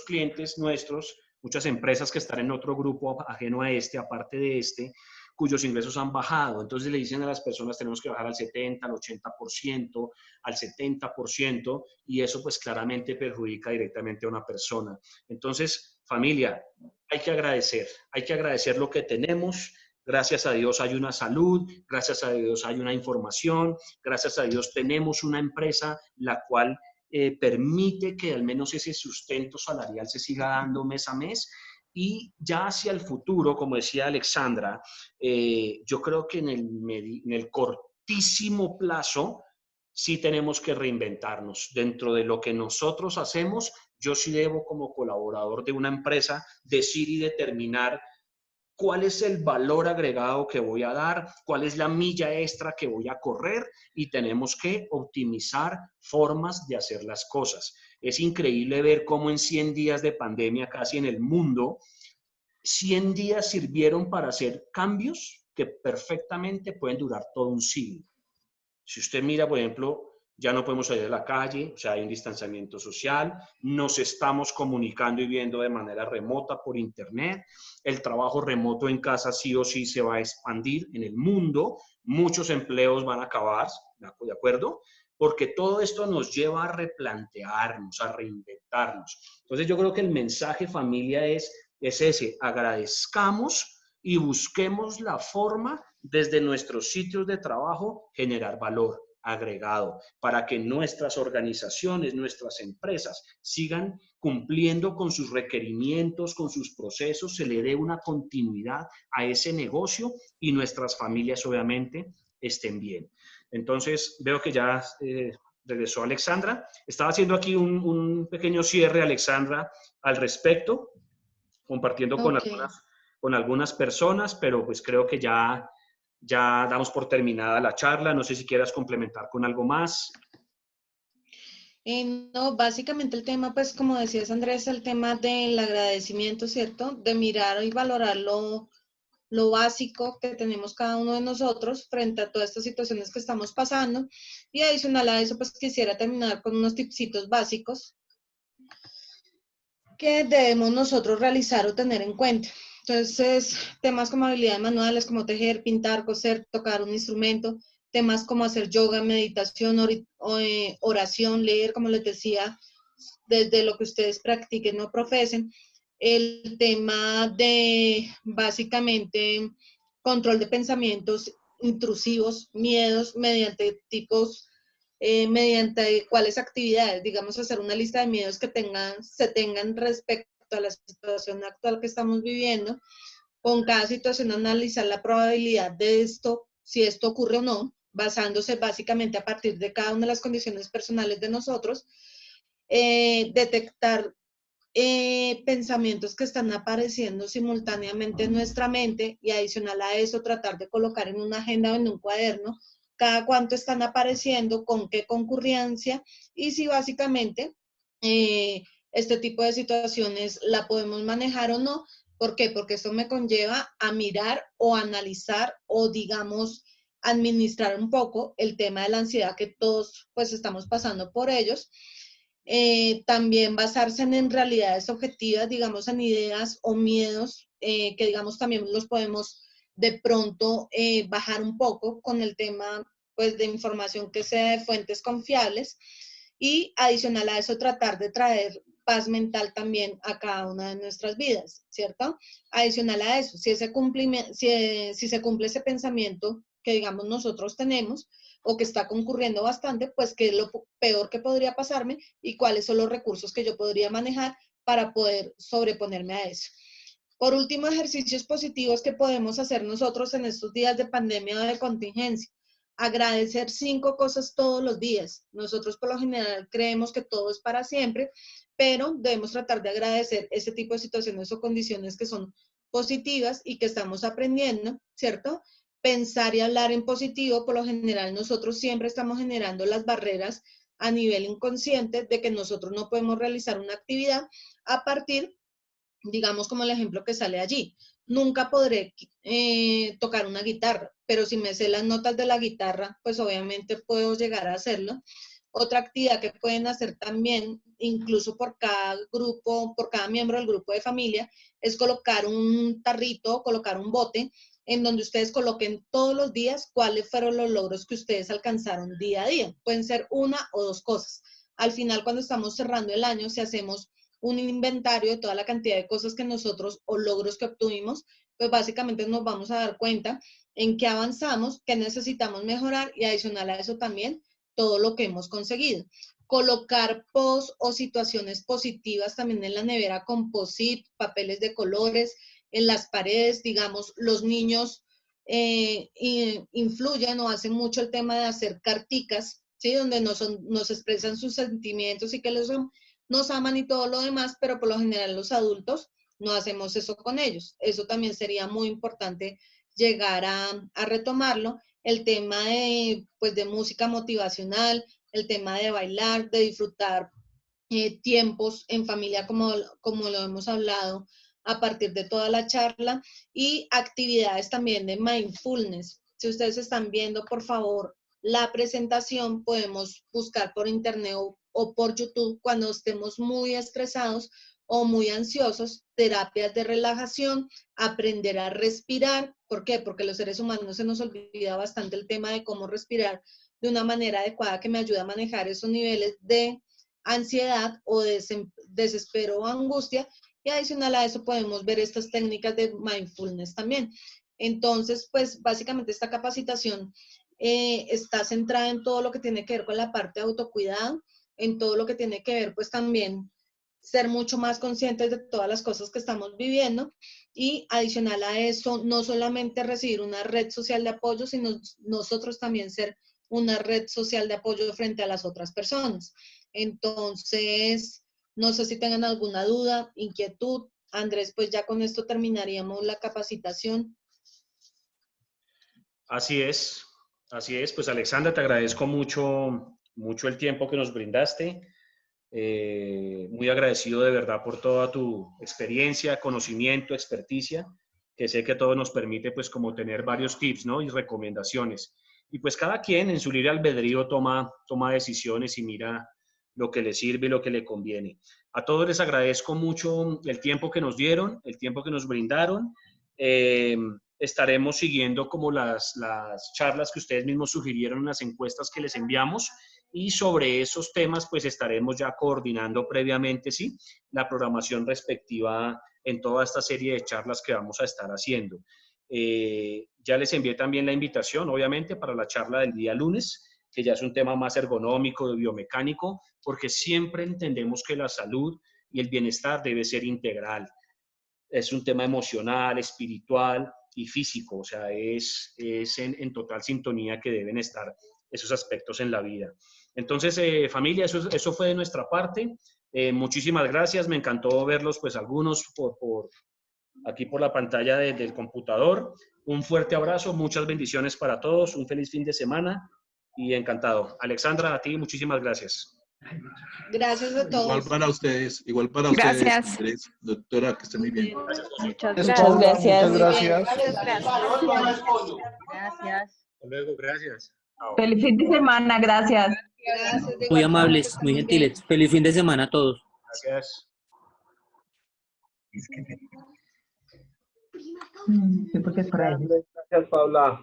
clientes nuestros, muchas empresas que están en otro grupo ajeno a este, aparte de este, cuyos ingresos han bajado. Entonces le dicen a las personas tenemos que bajar al 70, al 80%, al 70%, y eso pues claramente perjudica directamente a una persona. Entonces, familia, hay que agradecer lo que tenemos. Gracias a Dios hay una salud, gracias a Dios hay una información, gracias a Dios tenemos una empresa la cual permite que al menos ese sustento salarial se siga dando mes a mes. Y ya hacia el futuro, como decía Alexandra, yo creo que en el cortísimo plazo sí tenemos que reinventarnos. Dentro de lo que nosotros hacemos, yo sí debo como colaborador de una empresa decir y determinar cuál es el valor agregado que voy a dar, cuál es la milla extra que voy a correr, y tenemos que optimizar formas de hacer las cosas. Es increíble ver cómo en 100 días de pandemia casi en el mundo, 100 días sirvieron para hacer cambios que perfectamente pueden durar todo un siglo. Si usted mira, por ejemplo, ya no podemos salir a la calle, o sea, hay un distanciamiento social, nos estamos comunicando y viendo de manera remota por internet, el trabajo remoto en casa sí o sí se va a expandir en el mundo, muchos empleos van a acabar, ¿de acuerdo? Porque todo esto nos lleva a replantearnos, a reinventarnos. Entonces yo creo que el mensaje, familia, es ese: agradezcamos y busquemos la forma desde nuestros sitios de trabajo generar valor agregado para que nuestras organizaciones, nuestras empresas sigan cumpliendo con sus requerimientos, con sus procesos, se le dé una continuidad a ese negocio y nuestras familias obviamente estén bien. Entonces veo que ya regresó Alexandra. Estaba haciendo aquí un pequeño cierre, Alexandra, al respecto, compartiendo con algunas personas, pero pues creo que ya damos por terminada la charla. No sé si quieras complementar con algo más. No, básicamente el tema, pues como decías Andrés, el tema del agradecimiento, ¿cierto? De mirar y valorar lo básico que tenemos cada uno de nosotros frente a todas estas situaciones que estamos pasando. Y adicional a eso, pues quisiera terminar con unos tipsitos básicos que debemos nosotros realizar o tener en cuenta. Entonces, temas como habilidades manuales, como tejer, pintar, coser, tocar un instrumento, temas como hacer yoga, meditación, oración, leer, como les decía, desde lo que ustedes practiquen o profesen. El tema de, básicamente, control de pensamientos intrusivos, miedos, mediante cuáles actividades, digamos, hacer una lista de miedos que se tengan respecto a la situación actual que estamos viviendo. Con cada situación analizar la probabilidad de esto, si esto ocurre o no, basándose básicamente a partir de cada una de las condiciones personales de nosotros. Detectar pensamientos que están apareciendo simultáneamente en nuestra mente, y adicional a eso tratar de colocar en una agenda o en un cuaderno cada cuánto están apareciendo, con qué concurrencia, y si básicamente este tipo de situaciones la podemos manejar o no. ¿Por qué? Porque esto me conlleva a mirar o analizar o, digamos, administrar un poco el tema de la ansiedad que todos pues estamos pasando por ellos. También basarse en realidades objetivas, digamos, en ideas o miedos que, digamos, también los podemos de pronto bajar un poco con el tema, pues, de información que sea de fuentes confiables, y adicional a eso tratar de traer paz mental también a cada una de nuestras vidas, ¿cierto? Adicional a eso, si se cumple ese pensamiento que, digamos, nosotros tenemos o que está concurriendo bastante, pues qué es lo peor que podría pasarme y cuáles son los recursos que yo podría manejar para poder sobreponerme a eso. Por último, ejercicios positivos que podemos hacer nosotros en estos días de pandemia o de contingencia. Agradecer 5 cosas todos los días. Nosotros por lo general creemos que todo es para siempre, pero debemos tratar de agradecer ese tipo de situaciones o condiciones que son positivas y que estamos aprendiendo, ¿cierto? Pensar y hablar en positivo. Por lo general nosotros siempre estamos generando las barreras a nivel inconsciente de que nosotros no podemos realizar una actividad a partir, digamos, como el ejemplo que sale allí. Nunca podré tocar una guitarra, pero si me sé las notas de la guitarra, pues obviamente puedo llegar a hacerlo. Otra actividad que pueden hacer también, incluso por cada grupo, por cada miembro del grupo de familia, es colocar un tarrito, colocar un bote en donde ustedes coloquen todos los días cuáles fueron los logros que ustedes alcanzaron día a día. Pueden ser una o dos cosas. Al final, cuando estamos cerrando el año, si hacemos un inventario de toda la cantidad de cosas que nosotros o logros que obtuvimos, pues básicamente nos vamos a dar cuenta en qué avanzamos, qué necesitamos mejorar y adicional a eso también todo lo que hemos conseguido. Colocar posts o situaciones positivas también en la nevera con post-it, papeles de colores, en las paredes, digamos, los niños influyen o hacen mucho el tema de hacer carticas, ¿sí? Donde nos expresan sus sentimientos y que nos aman y todo lo demás, pero por lo general los adultos no hacemos eso con ellos. Eso también sería muy importante llegar a retomarlo. El tema pues, de música motivacional, el tema de bailar, de disfrutar tiempos en familia como lo hemos hablado a partir de toda la charla, y actividades también de mindfulness. Si ustedes están viendo, por favor, la presentación, podemos buscar por internet o por YouTube cuando estemos muy estresados o muy ansiosos, terapias de relajación, aprender a respirar. ¿Por qué? Porque los seres humanos se nos olvida bastante el tema de cómo respirar de una manera adecuada que me ayuda a manejar esos niveles de ansiedad o de desespero o angustia, y adicional a eso podemos ver estas técnicas de mindfulness también. Entonces, pues básicamente esta capacitación está centrada en todo lo que tiene que ver con la parte de autocuidado, en todo lo que tiene que ver pues también ser mucho más conscientes de todas las cosas que estamos viviendo, y adicional a eso, no solamente recibir una red social de apoyo, sino nosotros también ser una red social de apoyo frente a las otras personas. Entonces, no sé si tengan alguna duda, inquietud. Andrés, pues ya con esto terminaríamos la capacitación. Así es. Pues Alexandra, te agradezco mucho el tiempo que nos brindaste. Muy agradecido de verdad por toda tu experiencia, conocimiento, experticia, que sé que todo nos permite pues como tener varios tips, ¿no? Y recomendaciones. Y pues cada quien en su libre albedrío toma decisiones y mira lo que le sirve y lo que le conviene. A todos les agradezco mucho el tiempo que nos dieron, el tiempo que nos brindaron. Estaremos siguiendo como las charlas que ustedes mismos sugirieron en las encuestas que les enviamos, y sobre esos temas pues estaremos ya coordinando previamente, ¿sí?, la programación respectiva en toda esta serie de charlas que vamos a estar haciendo. Ya les envié también la invitación, obviamente, para la charla del día lunes, que ya es un tema más ergonómico, biomecánico, porque siempre entendemos que la salud y el bienestar debe ser integral. Es un tema emocional, espiritual y físico, o sea, es en total sintonía que deben estar esos aspectos en la vida. Entonces, familia, eso fue de nuestra parte. Muchísimas gracias, me encantó verlos, pues algunos aquí por la pantalla del computador. Un fuerte abrazo, muchas bendiciones para todos, un feliz fin de semana y encantado. Alexandra, a ti muchísimas gracias. Gracias a todos. Igual para ustedes, Gracias. Andrés, doctora, que esté muy bien. Muchas Gracias. gracias. Muchas gracias. Gracias. Hasta luego, gracias. Chao. Feliz fin de semana, gracias. Gracias, de Muy igual forma, amables, que muy estén bien. gentiles. Feliz fin de semana a todos. Gracias. Sí, porque es para Gracias, Paula.